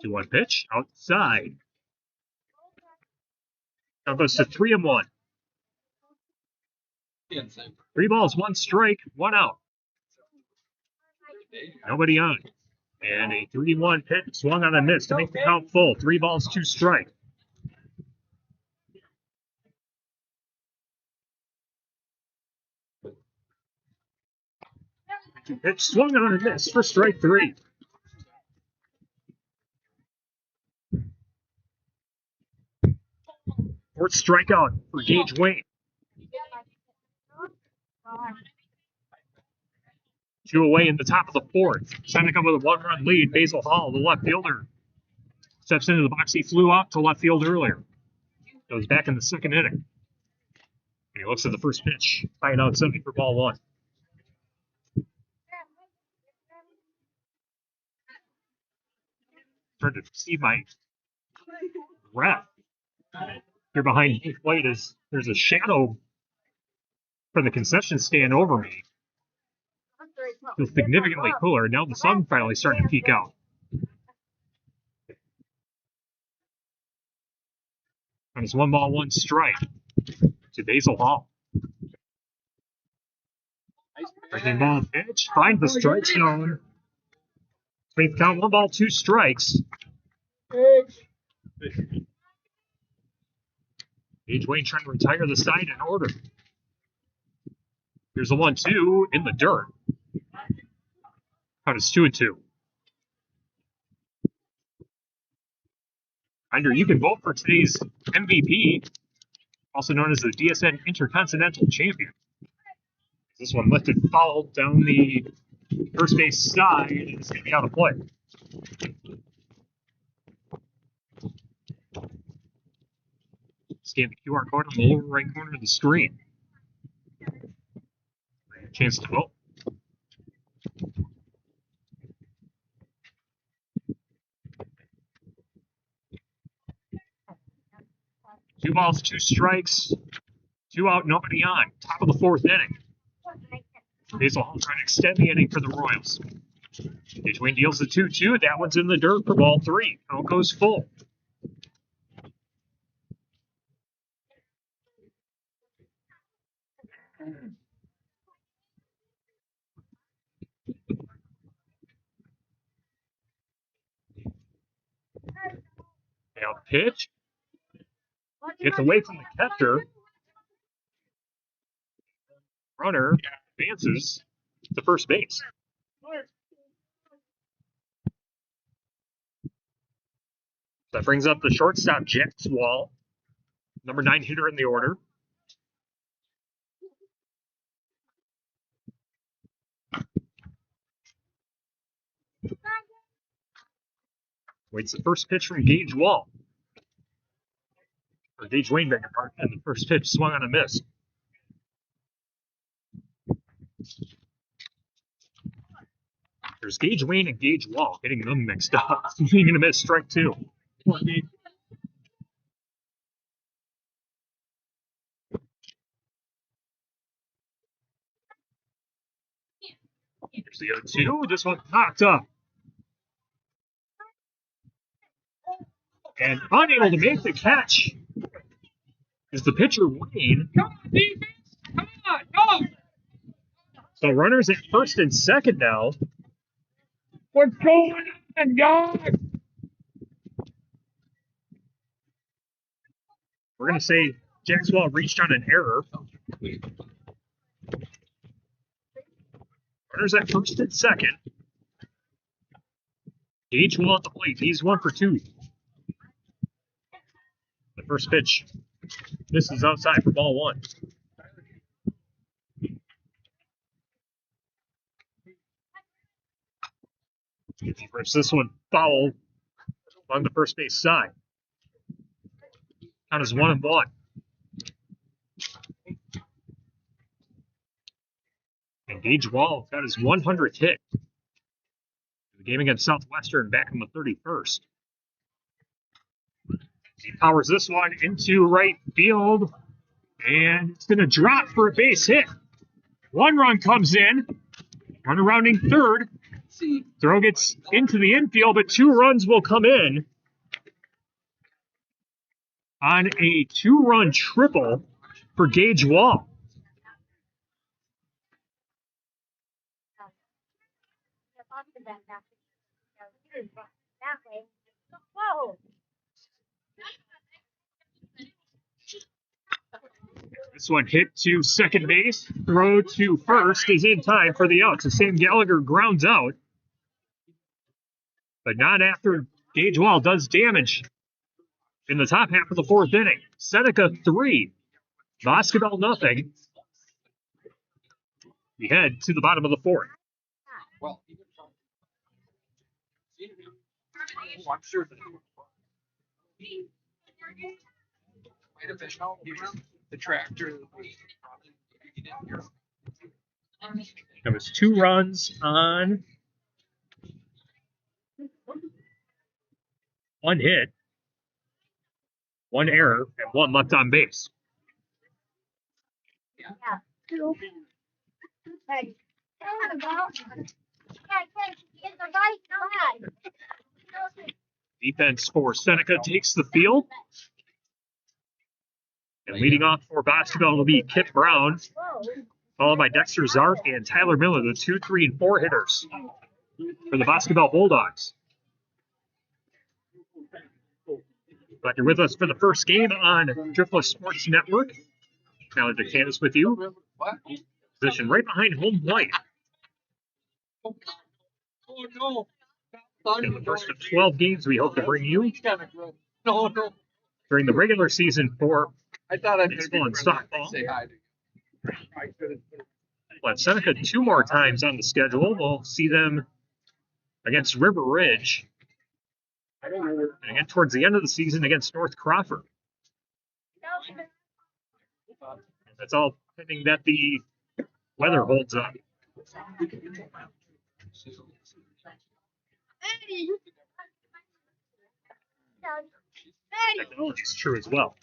S2: Two 1 pitch outside. Now goes to 3-1. 3 balls, 1 strike, 1 out. Nobody on. And a 3-1 pitch swung on a miss to make the count full. 3 balls, 2 strikes. Pitch swung on a miss for strike 3. Fourth strikeout for Gage Wayne. 2 away in the top of the fourth. Seneca with a 1-run lead. Basil Hall, the left fielder, steps into the box. He flew out to left field earlier. Goes back in the second inning. And he looks at the first pitch. High and outside for ball one. Trying to see my breath. Here behind the plate is there's a shadow from the concession stand over me. Feels significantly cooler. Now the sun finally starting to peek out. And it's 1 ball, 1 strike to Basil Hall. Breaking ball pitch, finds the strike zone. Make the count 1 ball, 2 strikes. Gage Wayne trying to retire the side in order. Here's a 1-2 in the dirt. Count is 2-2. Reminder, you can vote for today's MVP, also known as the DSN Intercontinental Champion. This one lifted foul down the first base side, and it's going to be out of play. Scan the QR code on the lower right corner of the screen. Chance to vote. Two balls, 2 strikes, 2 out, nobody on. Top of the fourth inning. Basil Hall trying to extend the inning for the Royals. Gage Wayne deals the 2-2. That one's in the dirt for ball 3. Count goes full. pitch. Gets away from the catcher. Runner advances to first base. That brings up the shortstop, Jax Wall, number 9 hitter in the order. Waits the first pitch from Gage Wall. Or Gage Wayne, beg your pardon. And the first pitch swung on a miss. There's Gage Wayne and Gage Wall, getting them mixed up. Swinging and a miss, strike 2. Here's the 0-2. This one knocked up. And unable to make the catch is the pitcher, Wayne.
S1: Come on, defense! Come on, go!
S2: So runners at first and second now.
S1: What's going on, guys?
S2: We're going to say Jackswell reached on an error. Runners at first and second. Gage Wall at the plate. He's 1 for 2. The first pitch. This is outside for ball 1. Rips this one foul along the first base side. Count is 1-1. And Gage Wall got his 100th hit. The game against Southwestern back on the 31st. He powers this one into right field, and it's going to drop for a base hit. 1 run comes in, runner rounding third. Throw gets into the infield, but 2 runs will come in on a 2-run triple for Gage Wall.
S3: Whoa!
S2: This one hit to second base. Throw to first is in time for the out. So Sam Gallagher grounds out. But not after Gage Wall does damage in the top half of the 4th inning. Seneca 3, Boscobel nothing. We head to the bottom of the 4th.
S1: Well, I'm sure that might have been the tractor.
S2: There was 2 runs on 1 hit, 1 error, and 1 left on base.
S3: Yeah. Hey, get the right side.
S2: Defense for Seneca takes the field. And leading off for Boscobel will be Kip Brown, followed by Dexter Zark and Tyler Miller, the 2, 3, and 4 hitters for the Boscobel Bulldogs. Glad you're with us for the first game on Driftless Sports Network. Tyler DeCantis with you. Position right behind home plate.
S1: Oh no!
S2: In the first of 12 games we hope to bring you
S1: No.
S2: during the regular season for
S1: I thought I'd
S2: baseball and softball.
S1: say hi to you.
S2: We'll have Seneca 2 more times on the schedule. We'll see them against River Ridge. And again towards the end of the season against North Crawford. That's all pending that the weather holds up. Technology is true as well.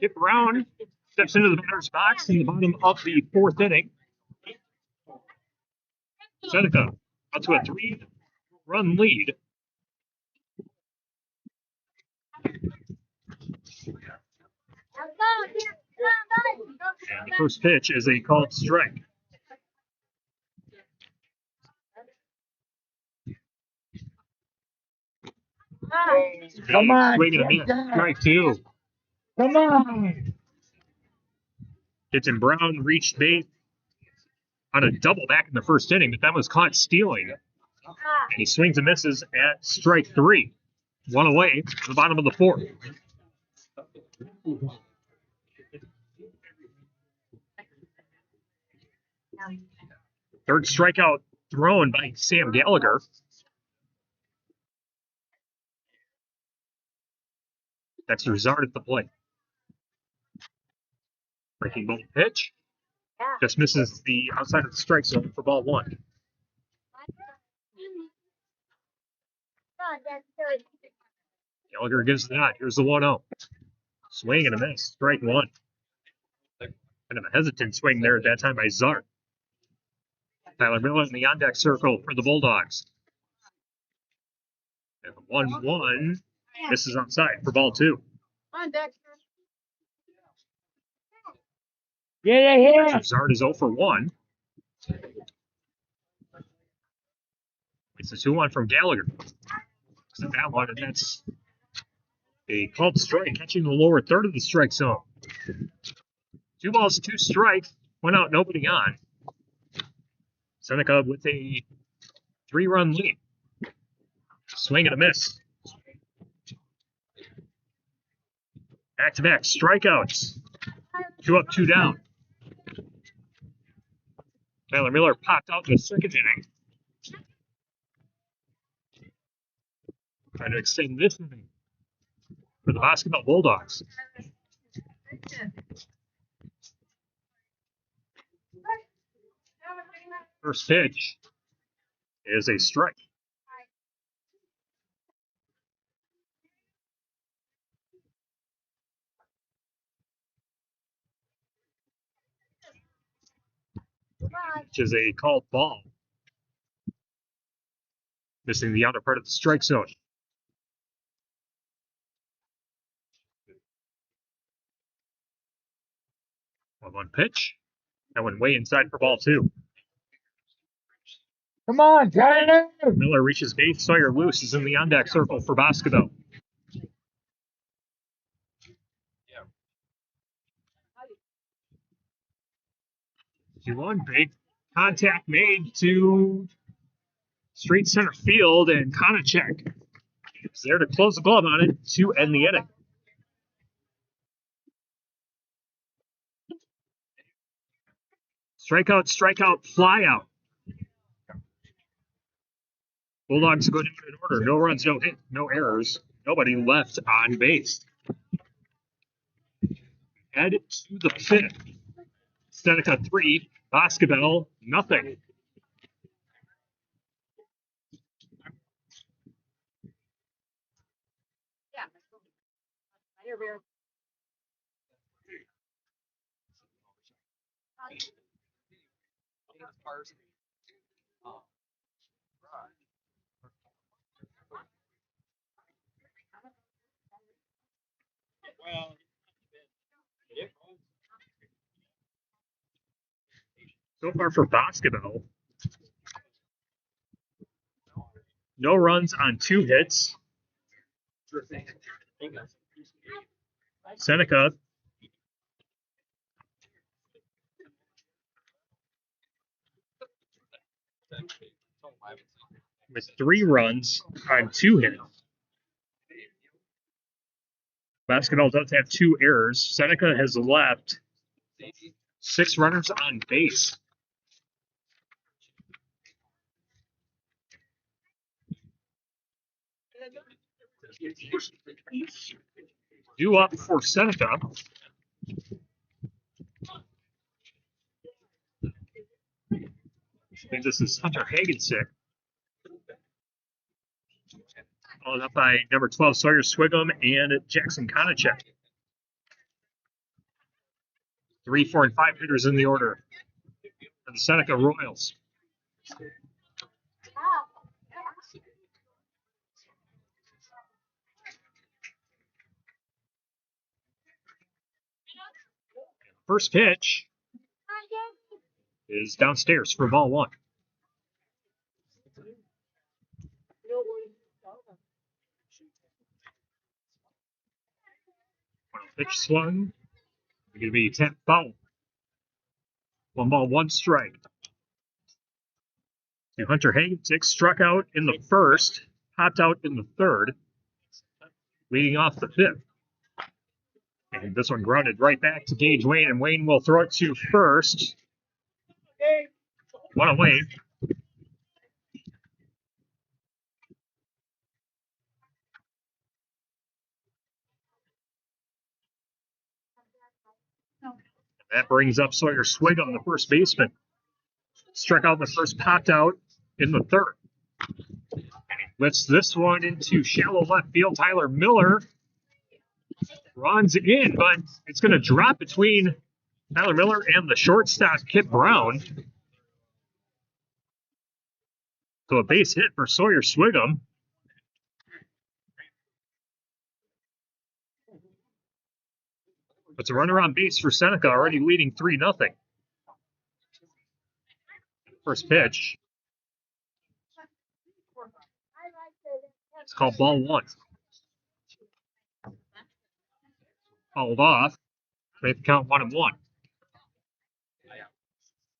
S2: Kip Brown steps into the batter's box in the bottom of the 4th inning. Seneca out to a 3-run lead. And First pitch is a called strike.
S1: Come on,
S2: Swing and a miss. Strike two.
S1: Come on.
S2: Kitson Brown reached base on a double back in the first inning, but that was caught stealing. And he swings and misses at strike three. One away to the bottom of the fourth. Third strikeout thrown by Sam Gallagher. That's Rizard at the plate. Breaking ball pitch. Just misses the outside of the strike zone for ball one. Gallagher gives the nod. Here's the 1-0. Swing and a miss. Strike one. Kind of a hesitant swing there at that time by Zart. Tyler Miller in the on-deck circle for the Bulldogs. And the 1-1. This is outside for ball two.
S1: Yeah.
S2: Zart is 0 for 1. It's a 2-1 from Gallagher. That one, and that's a called strike, catching the lower third of the strike zone. 2 balls, 2 strikes. Went out, nobody on. Seneca with a 3-run lead. Swing and a miss. Back-to-back strikeouts. 2 up, 2 down. Tyler Miller popped out in the second inning. Trying to extend this inning for the Boscobel Bulldogs. First pitch is a strike. Which is a called ball. Missing the outer part of the strike zone. 1-1 pitch. That went way inside for ball two.
S1: Come on, Tyler.
S2: Miller reaches base. Sawyer Loose is in the on-deck circle for Boscobel. One big contact made to straight center field, and Konachek is there to close the glove on it to end the inning. Strikeout, fly out. Bulldogs go down in order. No runs, no hit, no errors. Nobody left on base. Head to the fifth. Seneca 3, Boscobel nothing. So far for Boscobel, no runs on 2 hits. Seneca with 3 runs on 2 hits. Boscobel does have 2 errors. Seneca has left 6 runners on base. Due up for Seneca. I think this is Hunter Hagensick. Followed up by number 12, Sawyer Swigum, and Jackson Konachek. 3, 4, and 5 hitters in the order for the Seneca Royals. First pitch is downstairs for ball one. Pitch swung. It's going to be 10th foul. 1 ball, 1 strike. Hunter Haytick struck out in the first, popped out in the third, leading off the fifth. And this one grounded right back to Gage Wayne, and Wayne will throw it to first. One away. That brings up Sawyer Swigum, the first baseman. Struck out in the first, popped out in the third. And he lifts this one into shallow left field. Tyler Miller runs in, but it's going to drop between Tyler Miller and the shortstop, Kip Brown. So a base hit for Sawyer Swigum. It's a runner on base for Seneca, already leading 3-0. First pitch. It's called ball one. Fouled off. Make the count 1-1.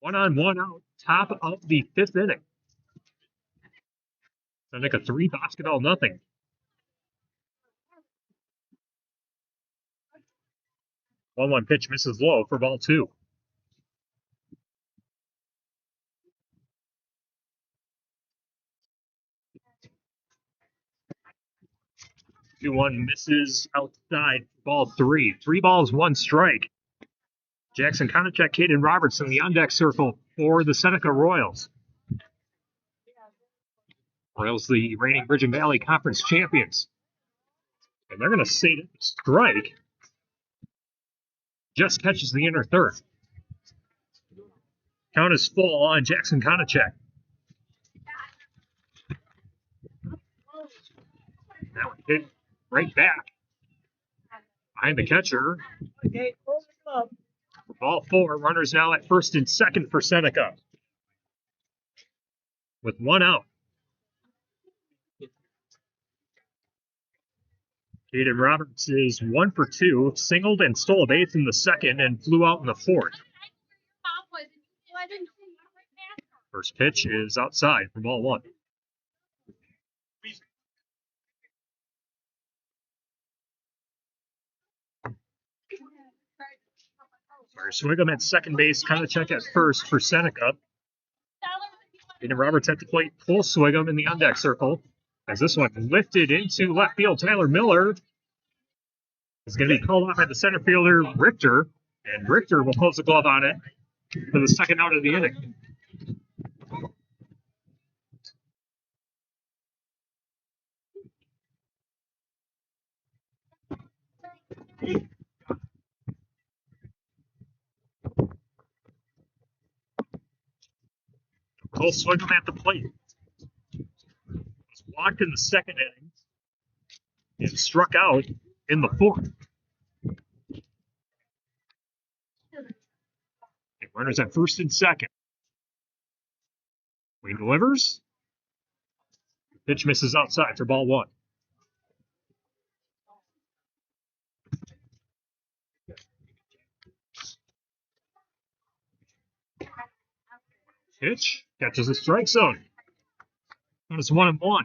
S2: 1-on-1 out, top of the fifth inning. Seneca 3, Boscobel 0. 1-1 pitch misses low for ball two. 2-1 misses outside for ball three. 3 balls, 1 strike. Jackson Konachek, Caden Robertson, the on-deck circle for the Seneca Royals. Royals, the reigning Bridgeon Valley Conference champions. And they're going to say that the strike just catches the inner third. Count is full on Jackson Konachek. That one hit right back behind the catcher. For ball four, runners now at first and second for Seneca. With 1 out. Caden Roberts is 1 for 2, singled and stole a base in the second and flew out in the fourth. First pitch is outside for ball one. Swigum at second base, Konachek at first for Seneca. Caden Roberts at the plate, full Swigum in the on-deck circle. As this one lifted into left field, Tyler Miller is going to be called off by the center fielder, Richter. And Richter will close the glove on it for the second out of the inning. Cole Swigum at the plate. Was walked in the second inning and struck out in the fourth. And runners at first and second. Wayne delivers. Pitch misses outside for ball one. Pitch catches the strike zone. It's 1-1.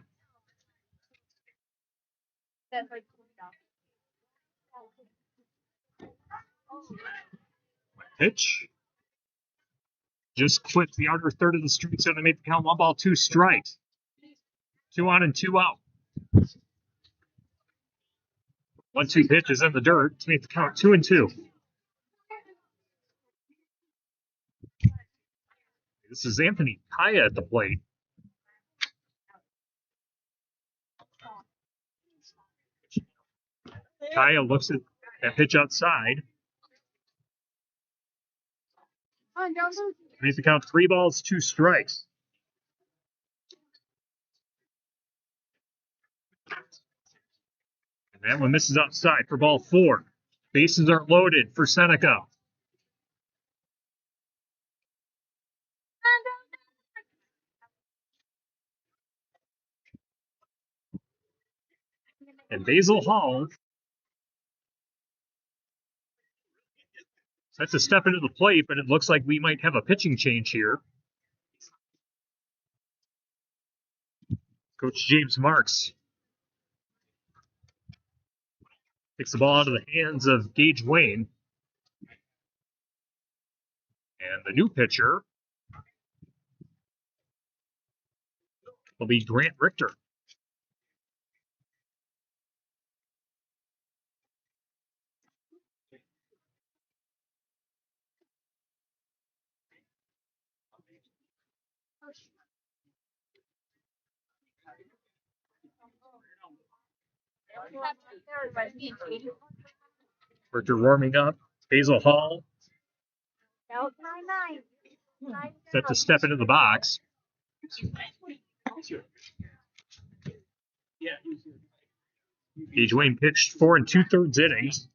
S2: Pitch just clipped the outer third of the strike zone and made the count 1 ball, 2 strikes. 2 on and 2 out. 1-2 pitch is in the dirt to make the count 2-2. This is Anthony Kaya at the plate. Kaya looks at that pitch outside. Makes the count 3 balls, 2 strikes. And that one misses outside for ball 4. Bases are loaded for Seneca. And Basil Hall sets a step into the plate, but it looks like we might have a pitching change here. Coach James Marks takes the ball out of the hands of Gage Wayne. And the new pitcher will be Grant Richter. Richter warming up. Basil Hall set to step into the box. Gage Wayne pitched 4 2/3 innings.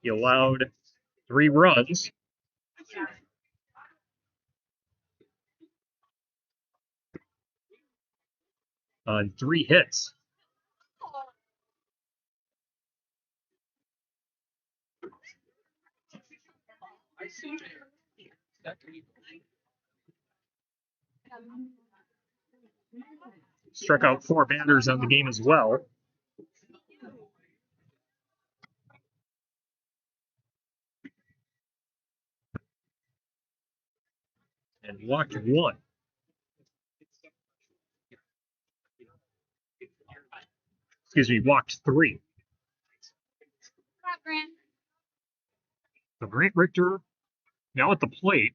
S2: He allowed 3 runs. On 3 hits. Struck out 4 batters on the game as well. And walked 1. Excuse me, walked 3. So Grant Richter now at the plate.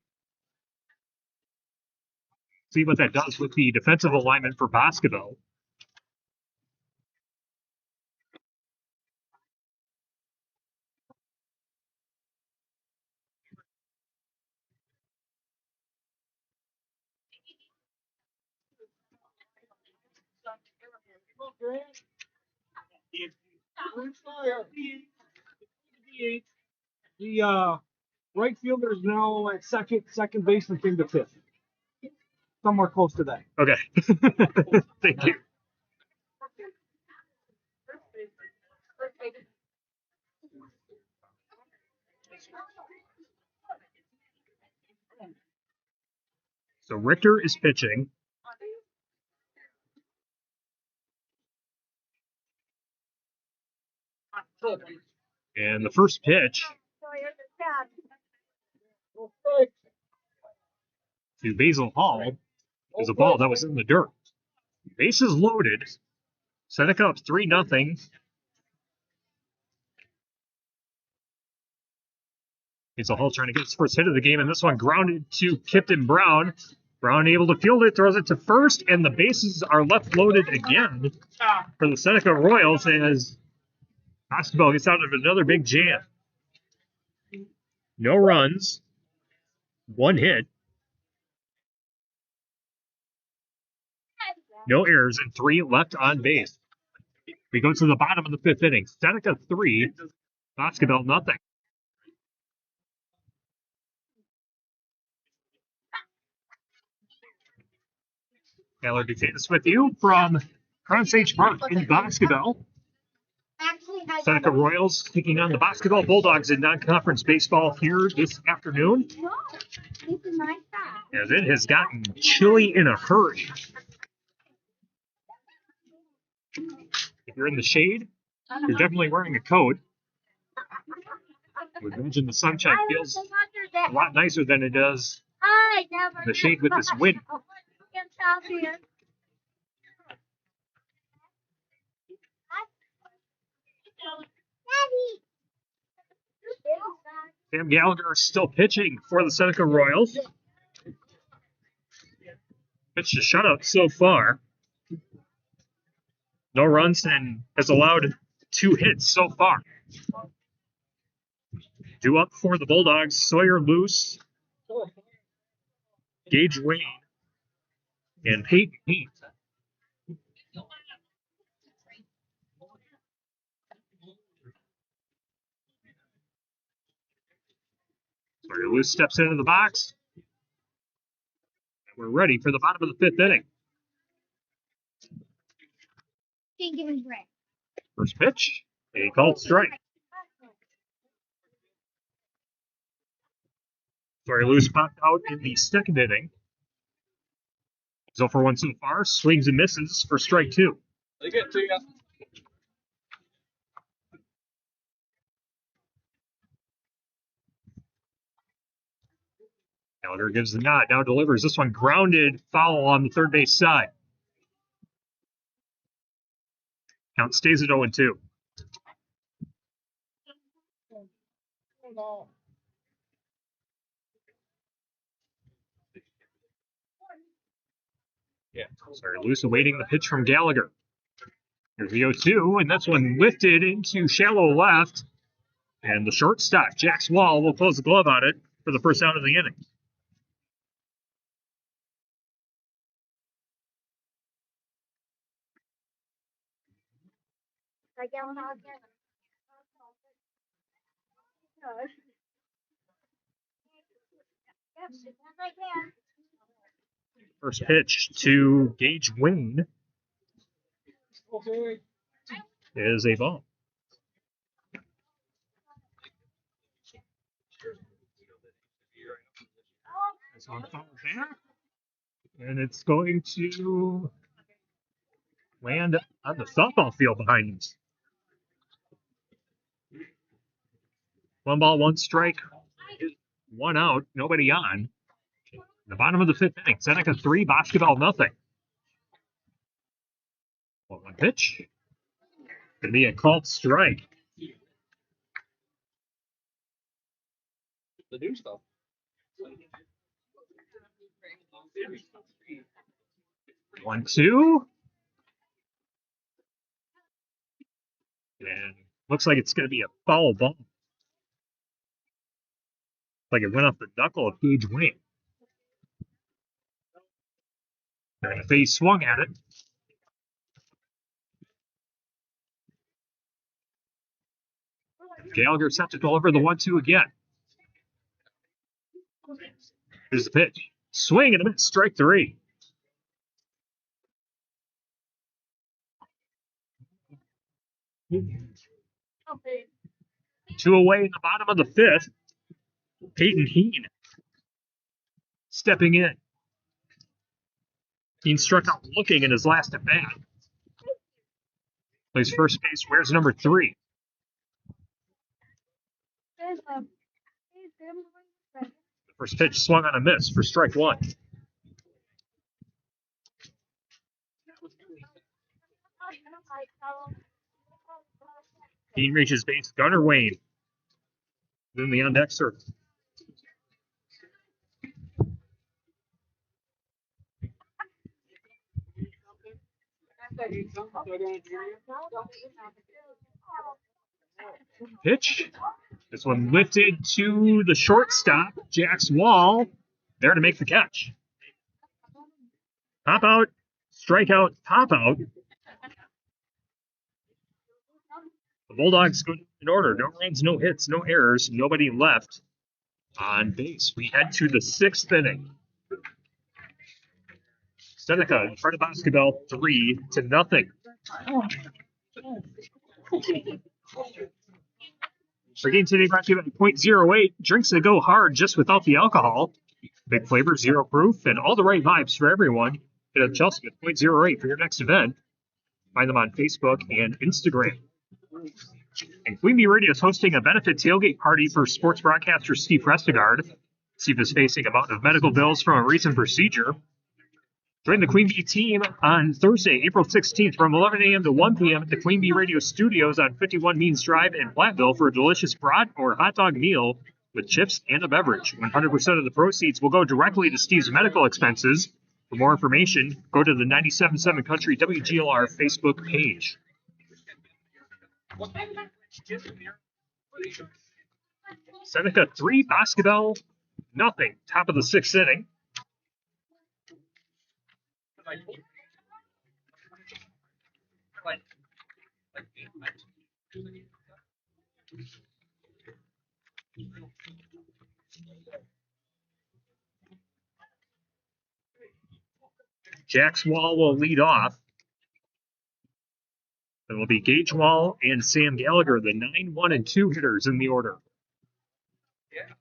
S2: See what that does with the defensive alignment for Boscobel.
S1: The right fielder is now at second baseman came to fifth. Somewhere close to that.
S2: Okay. Thank you. So Richter is pitching. And the first pitch to Basil Hall is a ball that was in the dirt. Bases loaded. Seneca up 3-0. Basil Hall trying to get his first hit of the game, and this one grounded to Kipton Brown. Brown able to field it, throws it to first, and the bases are left loaded again for the Seneca Royals as Boscobel gets out of another big jam. No runs, 1 hit, no errors, and 3 left on base. We go to the bottom of the 5th inning. Seneca 3, Boscobel nothing. Taylor Dutanis with you from Cronsage Park in Boscobel. Seneca Royals taking on the Boscobel Bulldogs in non-conference baseball here this afternoon. As it has gotten chilly in a hurry. If you're in the shade, you're definitely wearing a coat. I would imagine the sunshine feels a lot nicer than it does in the shade with this wind. Sam Gallagher still pitching for the Seneca Royals. Pitched a shutout so far. No runs and has allowed 2 hits so far. Due up for the Bulldogs, Sawyer Luce, Gage Wayne, and Peyton Heath. Sawyer Luce steps into the box. We're ready for the bottom of the 5th inning.
S3: Can't give him break.
S2: First pitch, a called strike. Sorry, Lewis popped out in the 2nd inning. He's 0 for 1 so far. Swings and misses for strike 2. Gallagher gives the nod, now delivers. This one grounded foul on the third base side. Count stays at 0-2. Sorry, Lewis awaiting the pitch from Gallagher. Here's the 0-2, and that's one lifted into shallow left. And the shortstop, Jack Swall, will close the glove on it for the first out of the inning. First pitch to Gage Wayne is a ball. It's on foul back, and it's going to land on the softball field behind us. 1 ball, 1 strike, 1 out, nobody on. The bottom of the 5th inning, Seneca 3, Boscobel nothing. 1 pitch. Gonna be a called strike.
S4: The new stuff.
S2: 1-2. And looks like it's going to be a foul ball. Like it went off the knuckle of Gage Wayne. And if he swung at it. Gallagher set to deliver the 1-2 again. Here's the pitch. Swing and a miss, strike 3. Two away in the bottom of the 5th. Peyton Heen stepping in. Heen struck out looking in his last at bat. Plays first base, wears number 3. The first pitch swung on a miss for strike 1. Heen reaches base, Gunnar Wayne. Then the on deck circle. Pitch. This one lifted to the shortstop, Jack's Wall, there to make the catch. Pop out, strikeout, pop out. The Bulldogs go in order. No runs, no hits, no errors, nobody left on base. We head to the 6th inning. Seneca in front of Boscobel 3-0. Our game today brought to you by .08. Drinks that go hard just without the alcohol. Big flavor, 0 proof, and all the right vibes for everyone. Hit up Chelsea at .08 for your next event. Find them on Facebook and Instagram. And Queen Bee Radio is hosting a benefit tailgate party for sports broadcaster Steve Restegard. Steve is facing a mountain of medical bills from a recent procedure. Join the Queen Bee team on Thursday, April 16th from 11 a.m. to 1 p.m. at the Queen Bee Radio Studios on 51 Means Drive in Platteville for a delicious brat or hot dog meal with chips and a beverage. 100% of the proceeds will go directly to Steve's medical expenses. For more information, go to the 97.7 Country WGLR Facebook page. Seneca 3, Boscobel nothing. Top of the 6th inning. Jax Wall will lead off. It will be Gage Wall and Sam Gallagher, the 9, 1, and 2 hitters in the order,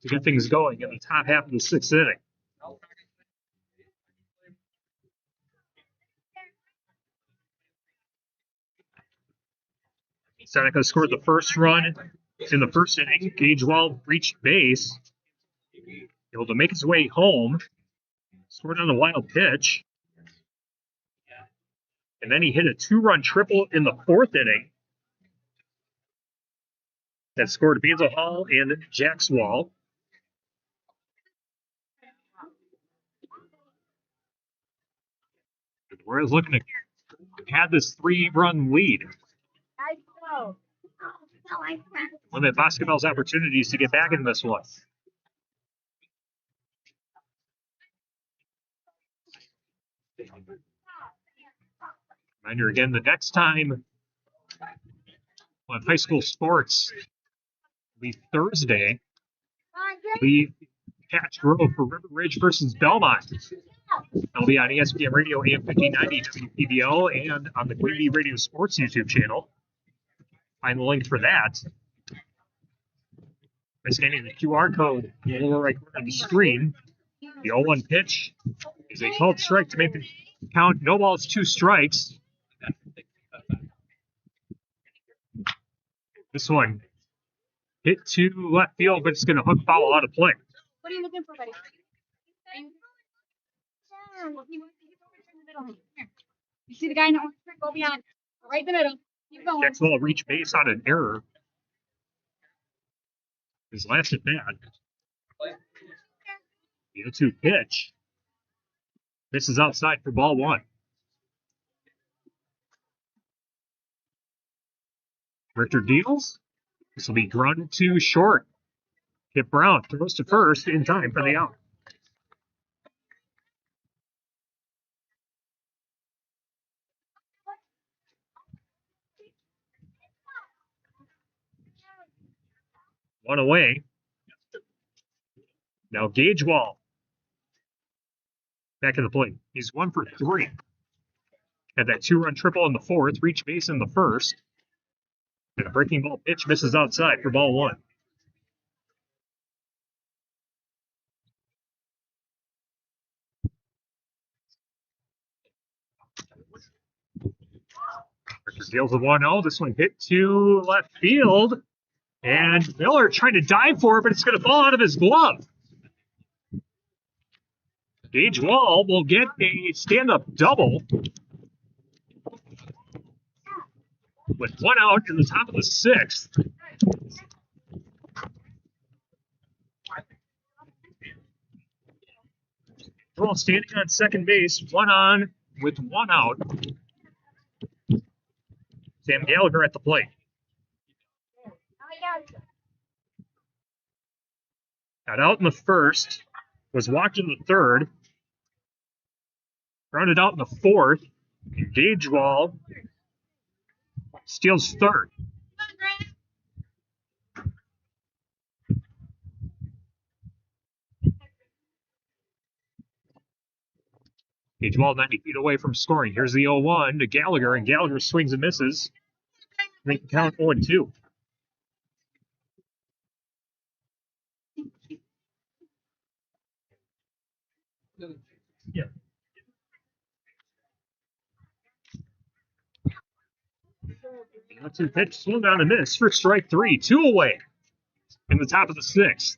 S2: to get things going in the top half of the 6th inning. Seneca scored the first run in the first inning. Gage Wall reached base, able to make his way home, scored on a wild pitch, and then he hit a 2-run triple in the 4th inning that scored Basil Hall and Jax Wall. The Royals looking to have this 3-run lead. Limit Boscobel's opportunities to get back in this one. Reminder again, the next time on high school sports will be Thursday. We Patch Grove for River Ridge versus Belmont. That'll be on ESPN Radio AM 1590 WPBO and on the Queen Bee Radio Sports YouTube channel. Find the link for that by scanning the QR code in the lower right corner of the screen. The 0-1 pitch is a called strike to make the count. No balls, 2 strikes. This one hit to left field, but it's going to hook foul out of play.
S3: What are you looking for, buddy? You see the guy in the orange shirt? Go beyond. Right in the middle. Keep going.
S2: Jackson will reach base on an error. His last at bat. The 0-2 pitch. Misses outside for ball 1. Richter deals. This will be grounded to short. Kip Brown throws to first in time for the out. One away. Now Gage Wall. Back at the plate. He's 1 for 3. Had that 2-run triple in the 4th, reached base in the 1st. And a breaking ball pitch misses outside for ball 1. Deals a 1-0. This one hit to left field. And Miller trying to dive for it, but it's going to fall out of his glove. Gage Wall will get a stand-up double with 1 out in the top of the 6th. Wall standing on second base, 1 on with 1 out. Sam Gallagher at the plate. Got out in the 1st, was walked in the 3rd, grounded out in the 4th. Gage Wall steals 3rd. Gage Wall 90 feet away from scoring. Here's the 0-1 to Gallagher, and Gallagher swings and misses. Make the count 0-2. Yeah. That's a pitch, swung down and miss for strike 3. 2 away in the top of the 6th.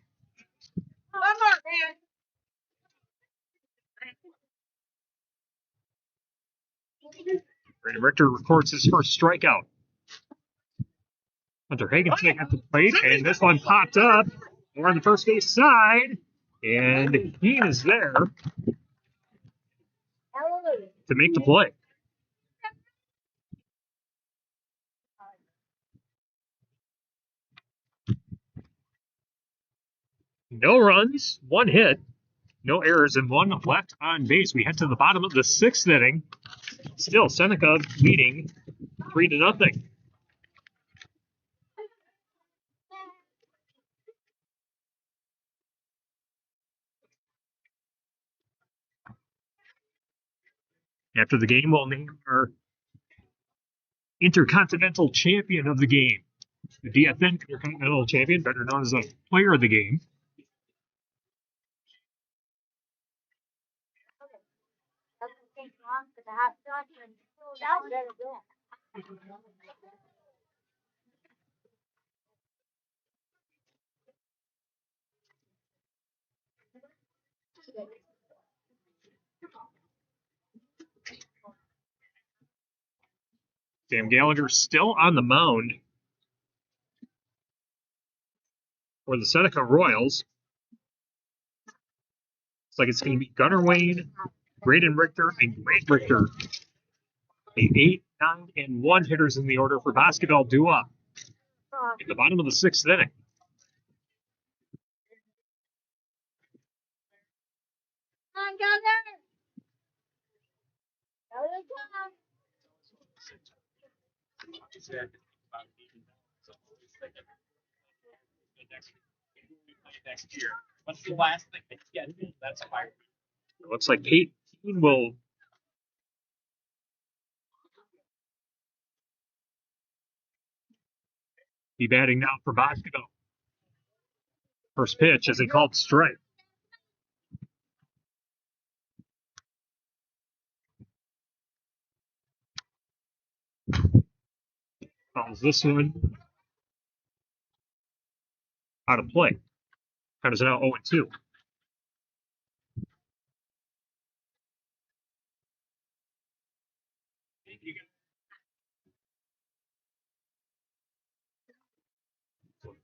S2: Brandon Richter records his first strikeout. Hunter Hagenstick at the plate, and this one popped up. More on the first base side, and he is there to make the play. No runs, 1 hit, no errors, and 1 left on base. We head to the bottom of the 6th inning. Still, Seneca leading 3-0. After the game, we'll name our Intercontinental Champion of the game. The DFN Intercontinental Champion, better known as the Player of the Game. Sam Gallagher still on the mound for the Seneca Royals. Looks like it's going to be Gunnar Wayne, Braden Richter, and Grant Richter. The 8, 9, and 1 hitters in the order for Boscobel due up at the bottom of the 6th inning.
S3: Come on, Gunner.
S1: Next year. What's the last thing they get? That's fire.
S2: It looks like Peyton will be batting now for Boscobel. First pitch as he called strike. Calls this one out of play. Count is now 0-2.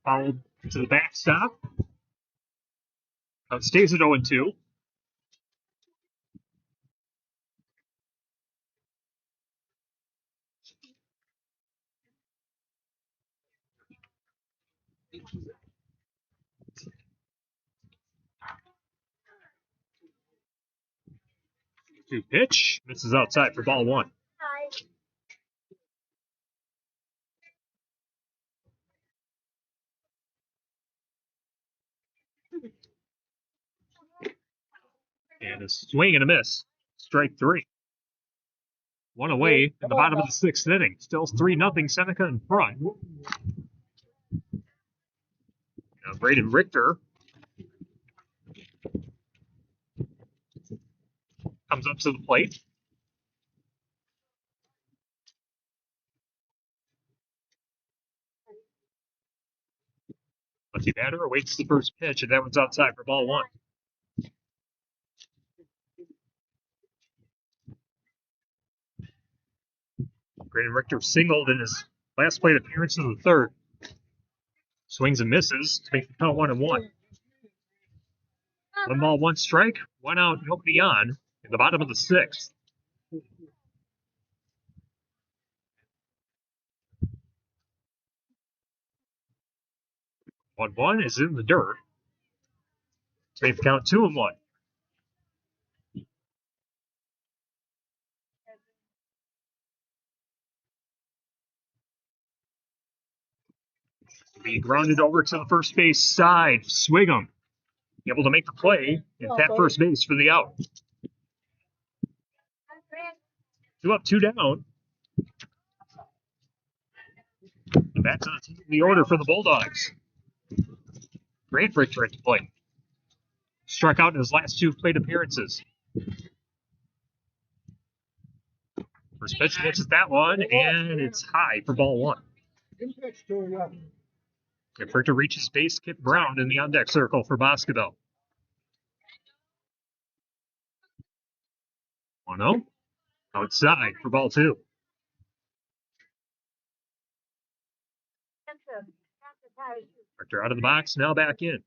S2: Fouled to the backstop. It stays at 0-2. Two pitch. Misses outside for ball 1. And a swing and a miss. Strike 3. 1 away in the bottom of the 6th inning. Still 3-0 Seneca in front. Now Braden Richter comes up to the plate. Lucky batter awaits the first pitch, and that one's outside for ball 1. Braden Richter singled in his last plate appearance in the 3rd. Swings and misses to make the count 1-1. 1 ball, 1 strike, 1 out, nobody on in the bottom of the 6th. One is in the dirt to make the count 2-1. Be grounded over to the first base side. Swigum able to make the play and tap first base for the out. 2 up, 2 down. Back to the order for the Bulldogs. Grant Richter at the plate. Struck out in his last 2 plate appearances. First pitch misses that one, and it's high for ball 1. If Richter reaches base, Kip Brown in the on-deck circle for Boscobel. 1-0. Outside for ball 2. Richter out of the box, now back in.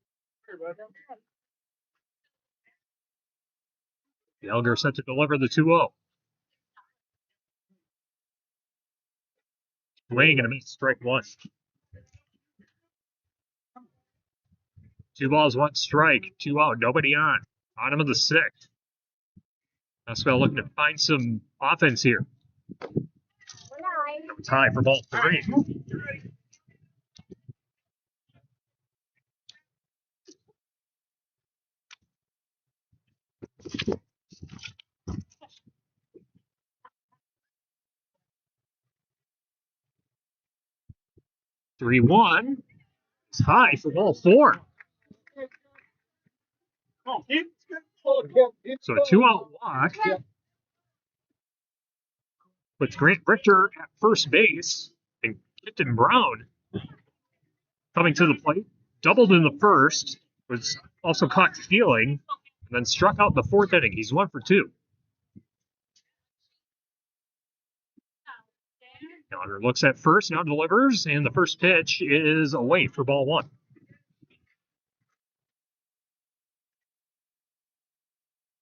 S2: Gallagher set to deliver the 2-0. Swing and a miss, strike 1. 2 balls, 1 strike, 2 out, nobody on. Bottom of the 6th. Boscobel looking to find some offense here. It's high for ball 3. 3-1. It's high for ball 4. So a 2-out walk puts Grant Richter at first base, and Clifton Brown coming to the plate, doubled in the first, was also caught stealing, and then struck out in the 4th inning. He's 1 for 2. Yonder looks at first, now delivers, and the first pitch is away for ball 1.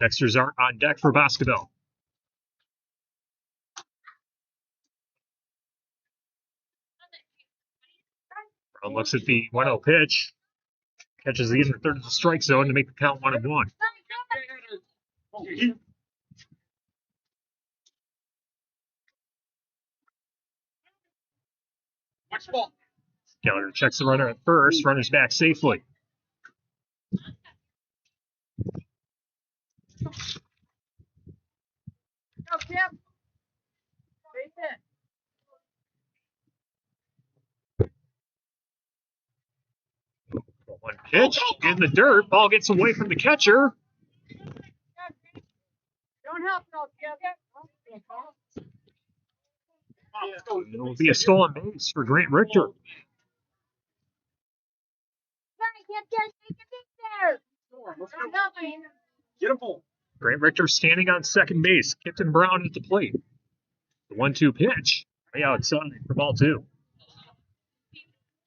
S2: Dexter's are on deck for Boscobel. Brown looks at the 1-0 pitch, catches the inner third of the strike zone to make the count 1-1. Gallagher checks the runner at first, runner's back safely. One pitch in the dirt, ball gets away from the catcher.
S3: Don't help,
S2: It will be a stolen base for Grant Richter. Grant Richter standing on second base. Clifton Brown at the plate. The 1-2 pitch. Way outside for ball 2.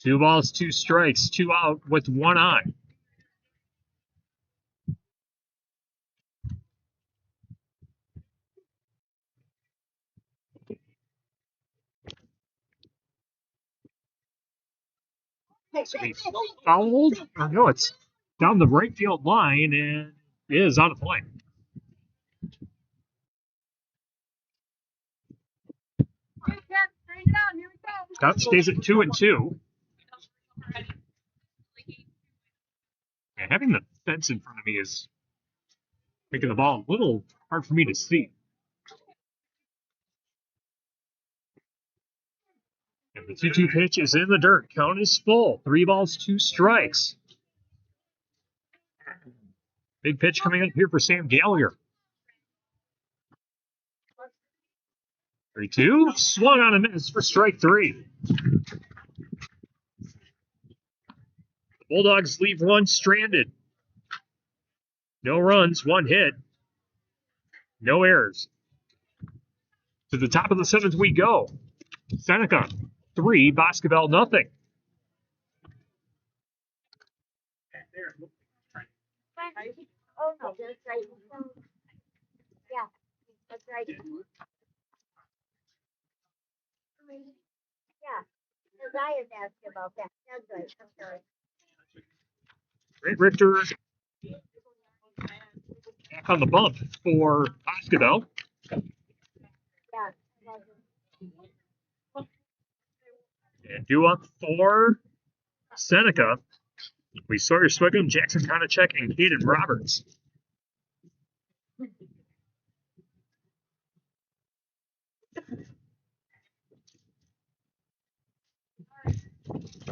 S2: 2 balls, 2 strikes, 2 out with 1 on. So he fouled. Or no, it's down the right field line and is out of play. Count stays at 2-2. And having the fence in front of me is making the ball a little hard for me to see. And the 2-2 pitch is in the dirt. Count is full. 3 balls, 2 strikes. Big pitch coming up here for Sam Gallagher. 3-2. Swung on a miss for strike 3. The Bulldogs leave 1 stranded. No runs, 1 hit. No errors. To the top of the 7th we go. Seneca 3, Boscobel nothing.
S3: Oh, no, that's right. Yeah, that's right. Yeah, because I had asked about that. That's right. I'm sorry.
S2: Grant Richter back on the bump for Boscobel.
S3: Yeah.
S2: And due up for Seneca, we Sawyer Swigum, Jackson Konachek, and Caden Roberts.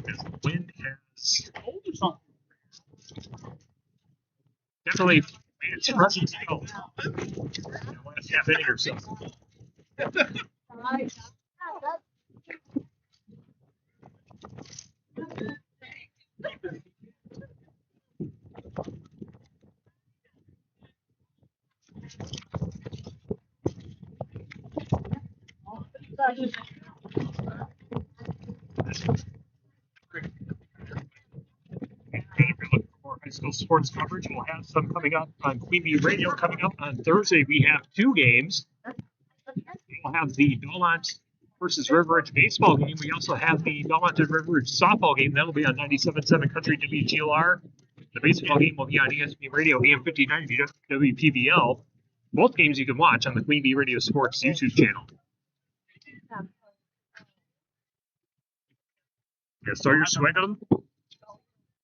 S2: As the wind has definitely made its presence felt in the last half inning or so. If you're looking for high school sports coverage, we'll have some coming up on Queen Bee Radio. Coming up on Thursday, we have 2 games. We'll have the Belmont versus River Ridge baseball game. We also have the Belmont and River Ridge softball game. That'll be on 97.7 Country WGLR. The baseball game will be on ESPN Radio, AM 5090 WPBL. Both games you can watch on the Queen Bee Radio Sports YouTube channel. Yeah, Sawyer Swigum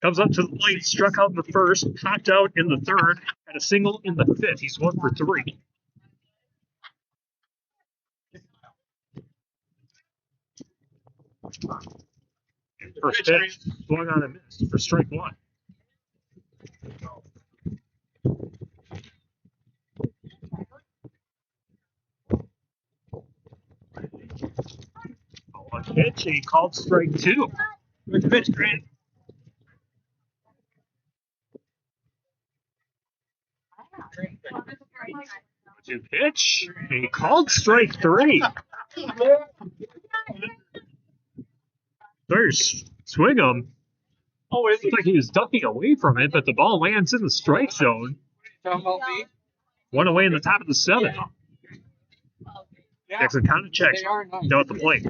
S2: comes up to the plate, struck out in the first, popped out in the third, had a single in the 5th. He's 1 for 3. And First pitch, swung on and missed for strike one. One pitch, and he called strike two. Good pitch, Grant. Two pitch, and he called strike three. There's swing him. Oh, it looked like he was ducking away from it, but the ball lands in the strike zone. One away in the top of the seventh. Jackson Konachek down at the plate.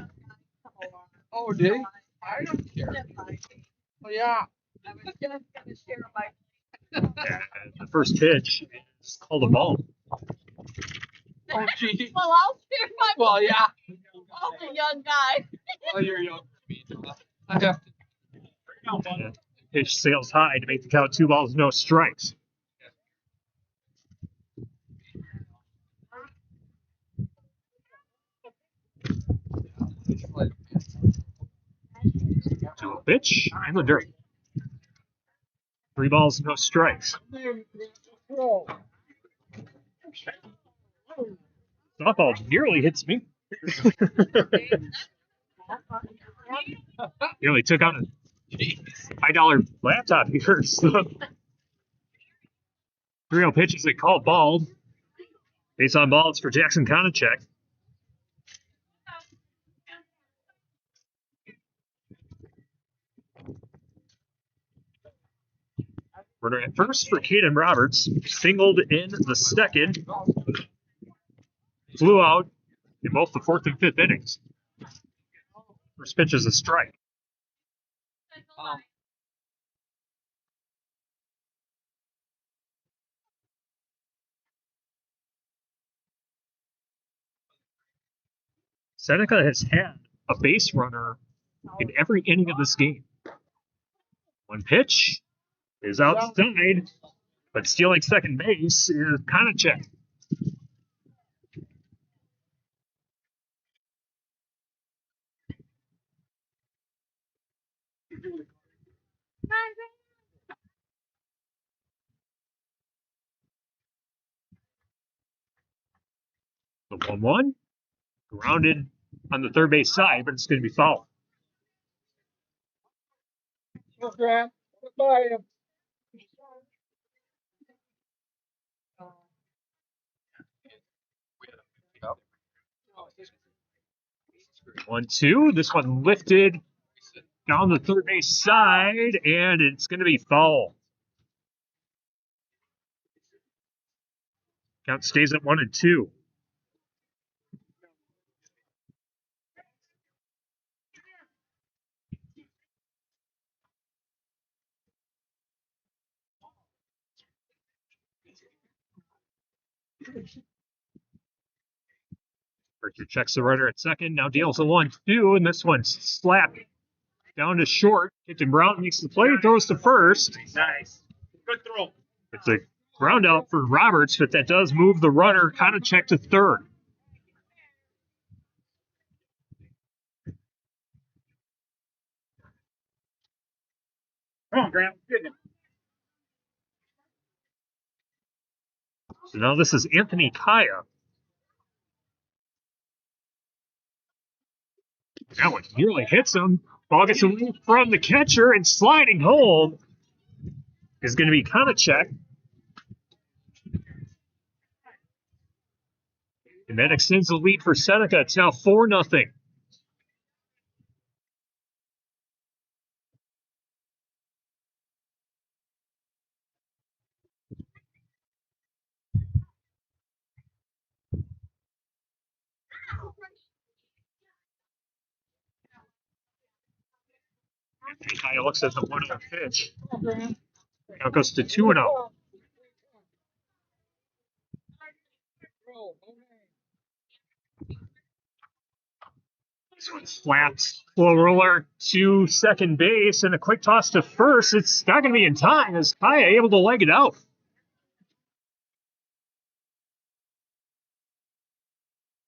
S4: Oh, did he? I don't care. Oh, yeah.
S2: And the first pitch is called a ball.
S4: Oh, gee.
S3: Well, I'll share my.
S4: Well, yeah.
S3: I'm a young guy.
S4: Well, you're young for me, John. I have to.
S2: And pitch sails high to make the count 2 balls, no strikes. To a pitch in the dirt. 3 balls, no strikes. Softball nearly hits me. Nearly took on a $5 laptop here. So. 3-0 pitches they call ball. Base on balls for Jackson Konachek. Runner at first for Caden Roberts. Singled in the second. Flew out in both the 4th and 5th innings. First pitch is a strike. Seneca has had a base runner in every inning of this game. One pitch is outside, but stealing second base is Konachek. The 1-1, grounded on the third base side, but it's going to be foul.
S4: Goodbye.
S2: 1-2. This one lifted down the third base side, and it's going to be foul. Count stays at 1-2. Archer checks the runner at second, now deals a 1-2, and this one's slapped down to short. Captain Brown makes the play, throws to first.
S1: Nice. Good throw.
S2: It's a ground out for Roberts, but that does move the runner Konachek to third.
S1: Come on, Grant. Good.
S2: So now this is Anthony Kaya. That one nearly hits him. Ball gets away from the catcher, and sliding home is going to be Konachek. And that extends the lead for Seneca. It's now 4-0. Kaya looks at the 1-0 pitch. Now it goes to 2-0. This one's flat. Slow roller to second base and a quick toss to first. It's not going to be in time as Kaya able to leg it out.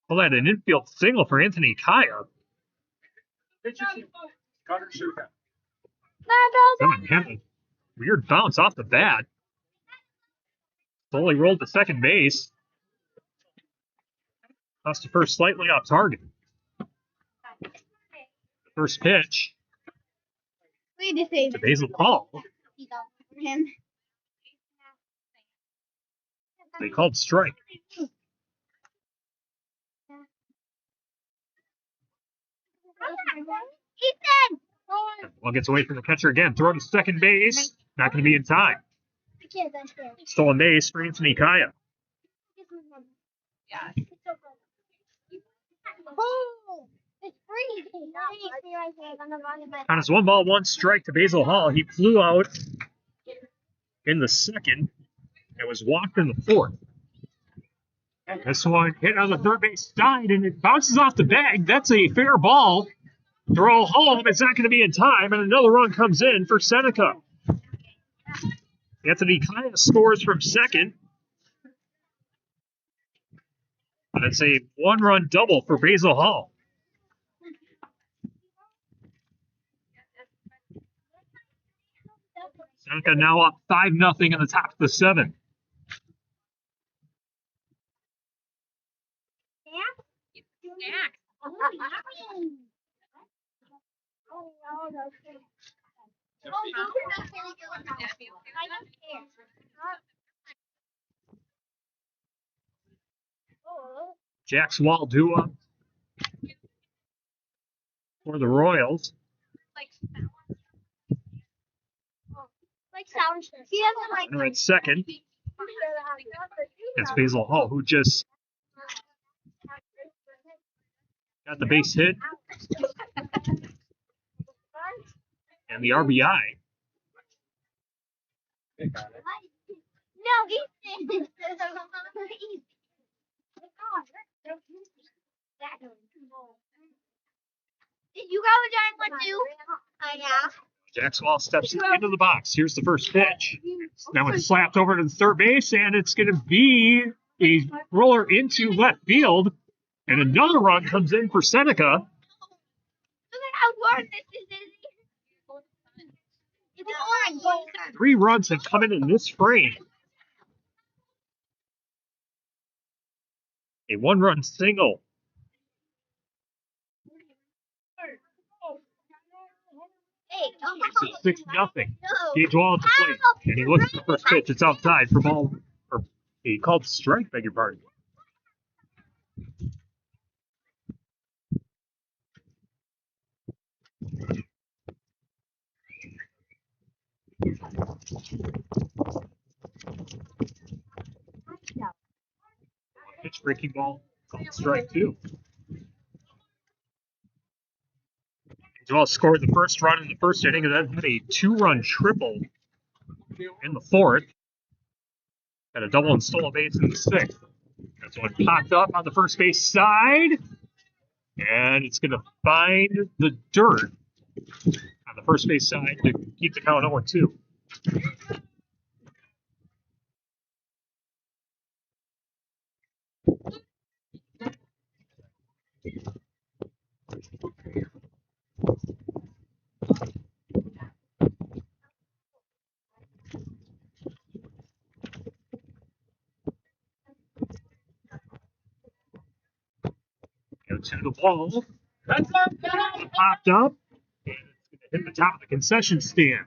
S2: Well, that an infield single for Anthony Kaya.
S1: Connor Shuka.
S2: Someone had a weird bounce off the bat. Slowly rolled to second base. Tossed to first slightly off target. First pitch to Basil Hall. They called strike. Ball gets away from the catcher again. Throw to second base. Not going to be in time. Stolen base for Anthony Kaya. On his 1-1 strike to Basil Hall, he flew out in the second and was walked in the fourth. This one hit on the third base side and it bounces off the bag. That's a fair ball. Throw home. It's not going to be in time, and another run comes in for Seneca. Anthony Kaya scores from second. And it's a one-run double for Basil Hall. Seneca now up 5-0 in the top of the seventh. Jack Swaldua for the Royals. Runner at second. It's Basil Hall, who just got the base hit and the RBI.
S3: Did you grab a giant one too? Yeah.
S2: Jack Swall steps into the box. Here's the first pitch. Now it's slapped over to the third base, and it's going to be a roller into left field. And another run comes in for Seneca.
S3: Look at how hard this is. It's orange.
S2: 3 runs have come in this frame. A 1-run single. It's 6-0. Gage Wall at the plate. And he looks at the first pitch. It's outside for ball. Or he called strike, beg your pardon. Pitch breaking ball. Called strike 2. Joel scored the first run in the first inning and then had a 2-run triple in the fourth. Had a double and stole a base in the sixth. That's one popped up on the first base side. And it's going to find the dirt on the first base side to keep the count 0-2. Go to the ball. Popped up. And it's going to hit the top of the concession stand.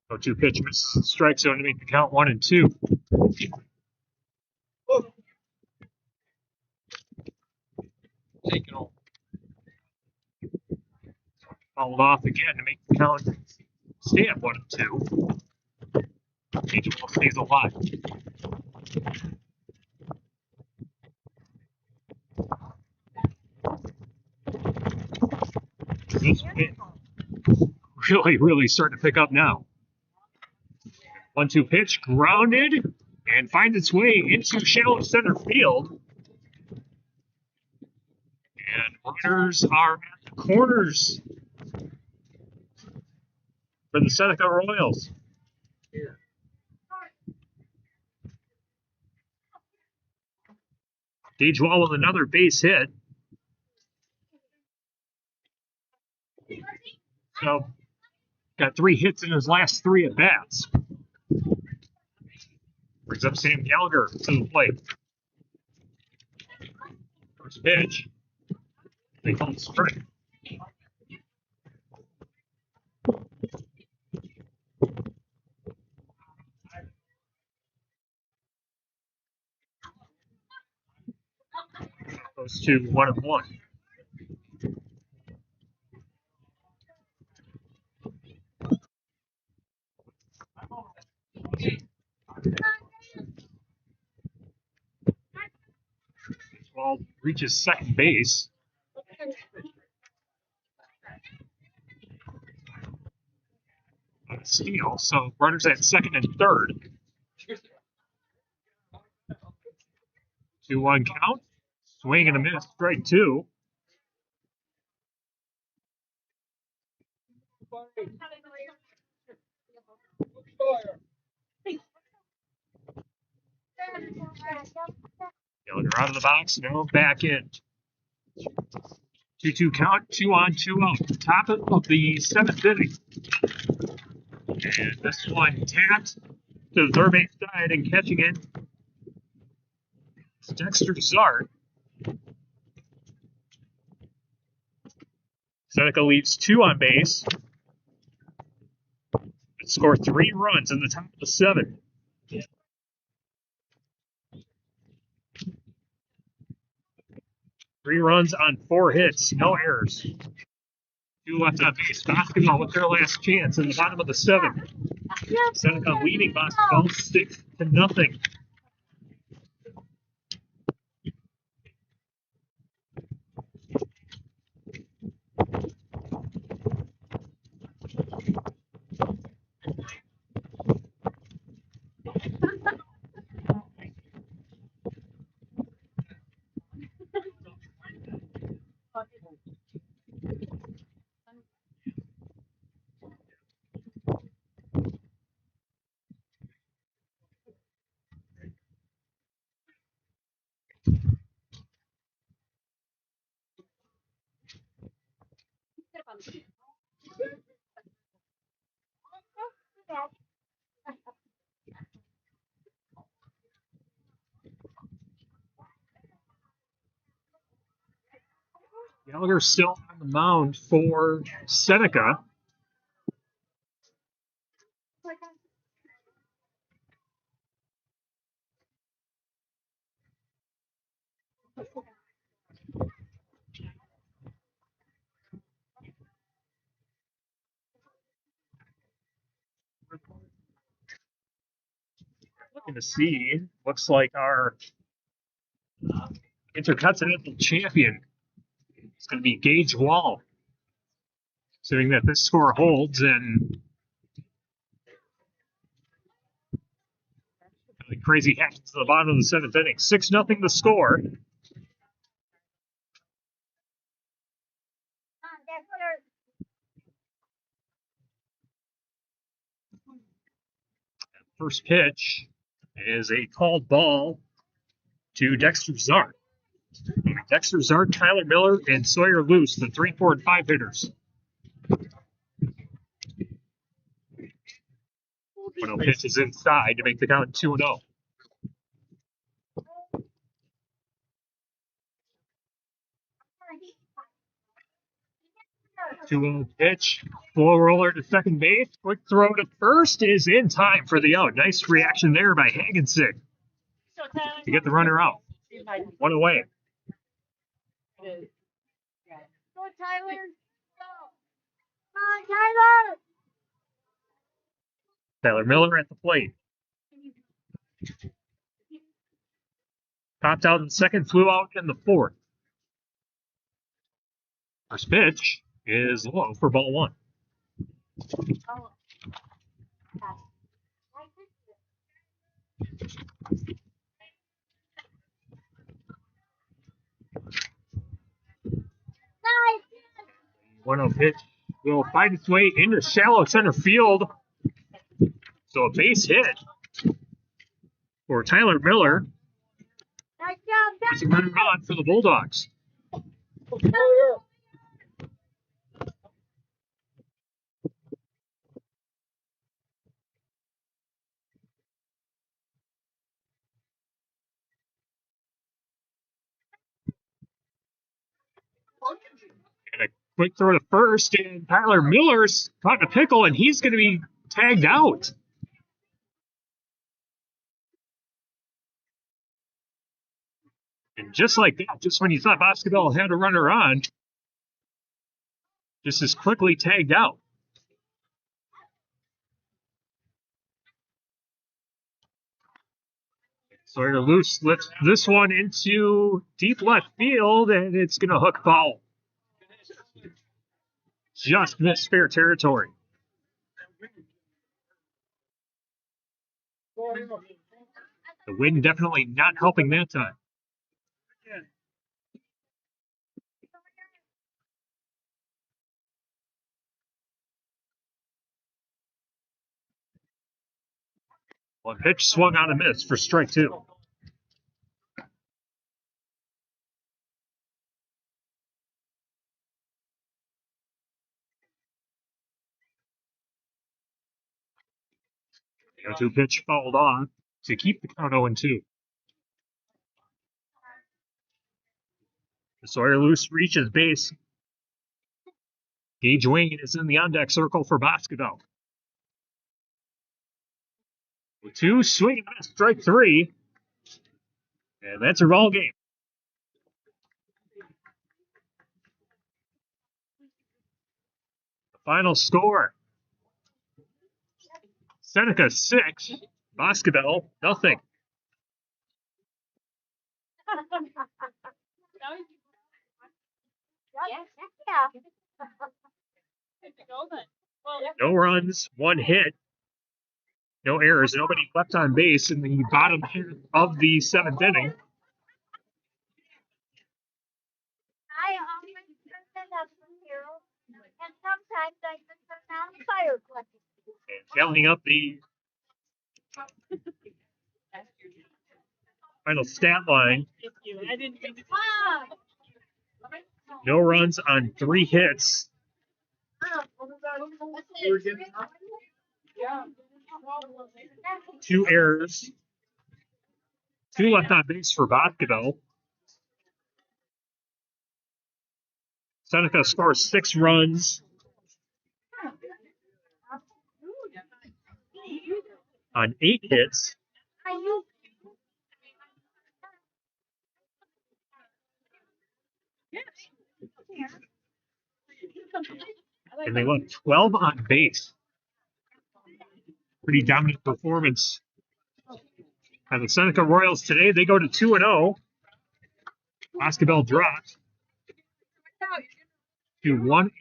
S2: Oh, 2 pitch misses strike zone to make the count 1-2.
S4: Take it off.
S2: Fouled off again to make the count stay at 1-2. Each ball stays alive. This pitch really starting to pick up now. 1-2 pitch, grounded, and finds its way into shallow center field. And runners are at the corners for the Seneca Royals. Gage Wall with another base hit. So, got 3 hits in his last 3 at bats. Brings up Sam Gallagher to the plate. First pitch. They call it strike. Goes to 1-1. Ball reaches second base. On a steal, so runners at second and third. 2-1 count. Swing and a miss, strike 2. Gallagher out of the box, now back in. 2-2 count, 2 on, 2 out. Top of the 7th inning. And this one tapped to the third base side and catching it. It's Dexter Zart. Seneca leaves 2 on base. And score 3 runs in the top of the 7th. Three runs on 4 hits, no errors. 2 left on base. Boscobel with their last chance in the bottom of the 7th. Seneca leading Boscobel 6-0. Gallagher still on the mound for Seneca. Looking to see, looks like our Intercontinental champion is going to be Gage Wall. Assuming that this score holds and crazy happens to the bottom of the 7th inning. 6-0 the score. First pitch is a called ball to Dexter Zart. Dexter Zart, Tyler Miller, and Sawyer Luce, the 3, 4, and 5 hitters. 1-0 pitch is inside to make the count 2-0. 2-0 pitch. Flow roller to second base. Quick throw to first is in time for the out. Nice reaction there by Hagensick to get the runner out. 1 away.
S3: Go, Tyler. Go. Come on, Tyler.
S2: Tyler Miller at the plate. Popped out in the second, flew out in the 4th. First pitch is low for ball 1. 1-0 pitch will find its way into shallow center field. So a base hit for Tyler Miller.
S3: Nice job,
S2: It's a runner on for the Bulldogs. And a quick throw to first, and Tyler Miller's caught in a pickle, and he's going to be tagged out. And just like that, just when you thought Boscobel had a runner on, just as quickly tagged out. Sawyer Loose lifts this one into deep left field, and it's going to hook foul. Just missed fair territory. The wind definitely not helping that time. One pitch swung on a miss for strike two. The 0-2 pitch fouled on to keep the count 0-2. Sawyer Loose reaches base. Gage Wayne is in the on-deck circle for Boscobel. 2 swing and miss, strike three. And that's a ball game. The final score. Seneca 6, Boscobel nothing. No runs, 1 hit, no errors, nobody left on base in the bottom half of the 7th inning.
S3: I always turn it up from here, and sometimes I just turn on the fire clip.
S2: And tallying up the final stat line. No runs on 3 hits. 2 errors. 2 left on base for Boscobel. Seneca scores 6 runs on 8 hits. And they left 12 on base. Pretty dominant performance. And the Seneca Royals today, they go to 2-0. Boscobel drops to 1-1.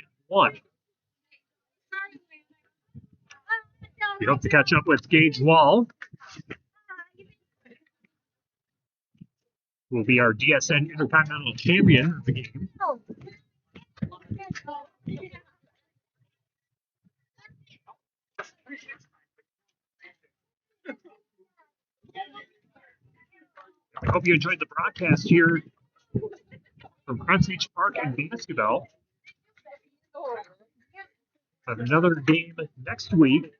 S2: We hope to catch up with Gage Wall, who will be our DSN Intercontinental Champion of the game. I hope you enjoyed the broadcast here from Crossage Park and Boscobel. Have another game next week.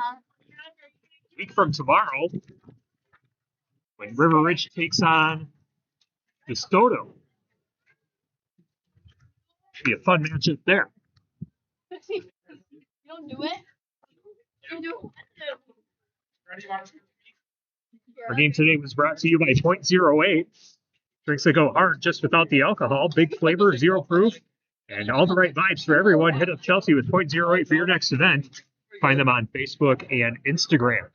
S2: A week from tomorrow, when River Ridge takes on DeSoto. Should be a fun matchup there.
S3: You don't do it. You do it.
S2: Our game today was brought to you by .08. Drinks that go hard just without the alcohol. Big flavor, 0 proof, and all the right vibes for everyone. Hit up Chelsea with .08 for your next event. Find them on Facebook and Instagram.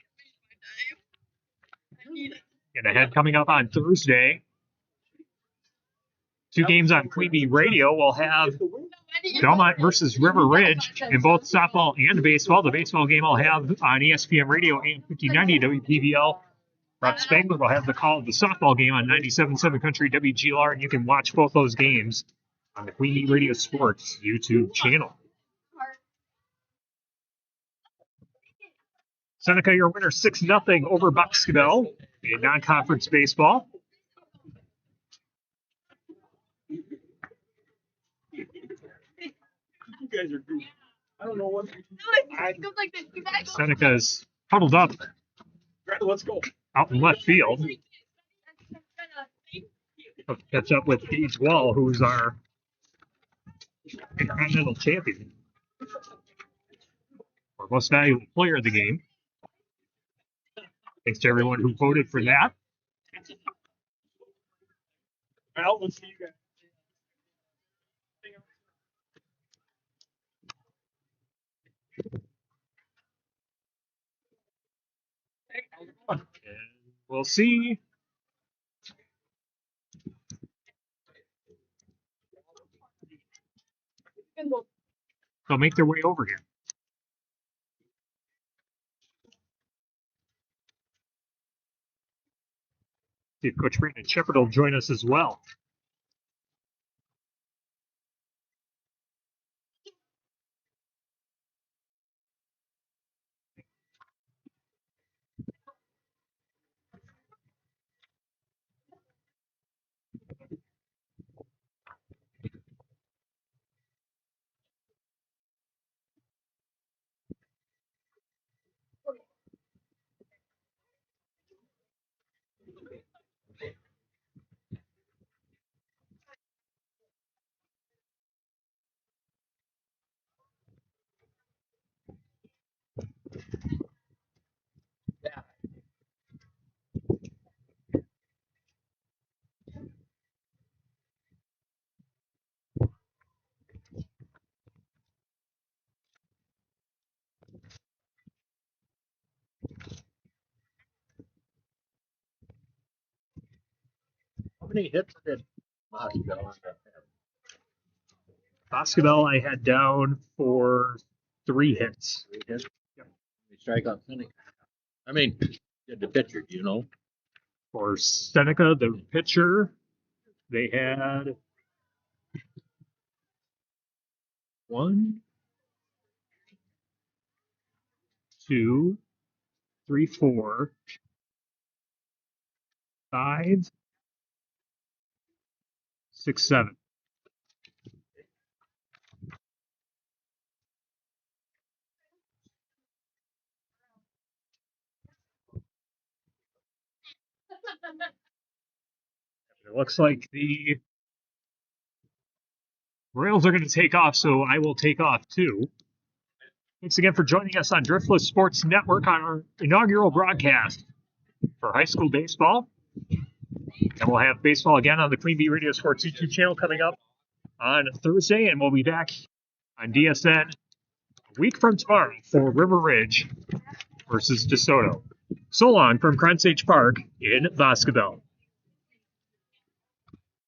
S2: And ahead coming up on Thursday, 2 games on Queen Bee Radio. We'll have Belmont versus River Ridge in both softball and baseball. The baseball game I'll have on ESPN Radio and 1590 WPVL Rob Spangler will have the call of the softball game on 97.7 Country WGLR, and you can watch both those games on the Queen Bee Radio Sports YouTube channel. Seneca, your winner 6-0 over Boscobel in non-conference baseball.
S4: You guys are goofy. I don't know what.
S2: Seneca's huddled up
S4: Let's go.
S2: out in left field. He'll catch up with Gage Wall, who's our Intercontinental champion, or most valuable player of the game. Thanks to everyone who voted for that.
S4: Well, let's see you guys.
S2: And we'll see. They'll make their way over here. See if Coach Brandon Shepard will join us as well.
S5: How many hits did Boscobel have?
S2: Boscobel I had down for 3 hits.
S5: 3 hits? Yep. They strike out Seneca. I mean, did the pitcher, do you know?
S2: For Seneca, the pitcher, they had 1, 2, 3, 4, 5, 6, 7. It looks like the Royals are going to take off, so I will take off too. Thanks again for joining us on Driftless Sports Network on our inaugural broadcast for high school baseball. And we'll have baseball again on the Queen Bee Radio Sports YouTube channel coming up on Thursday, and we'll be back on DSN a week from tomorrow for River Ridge versus DeSoto. So long from Cronsage Park in Boscobel.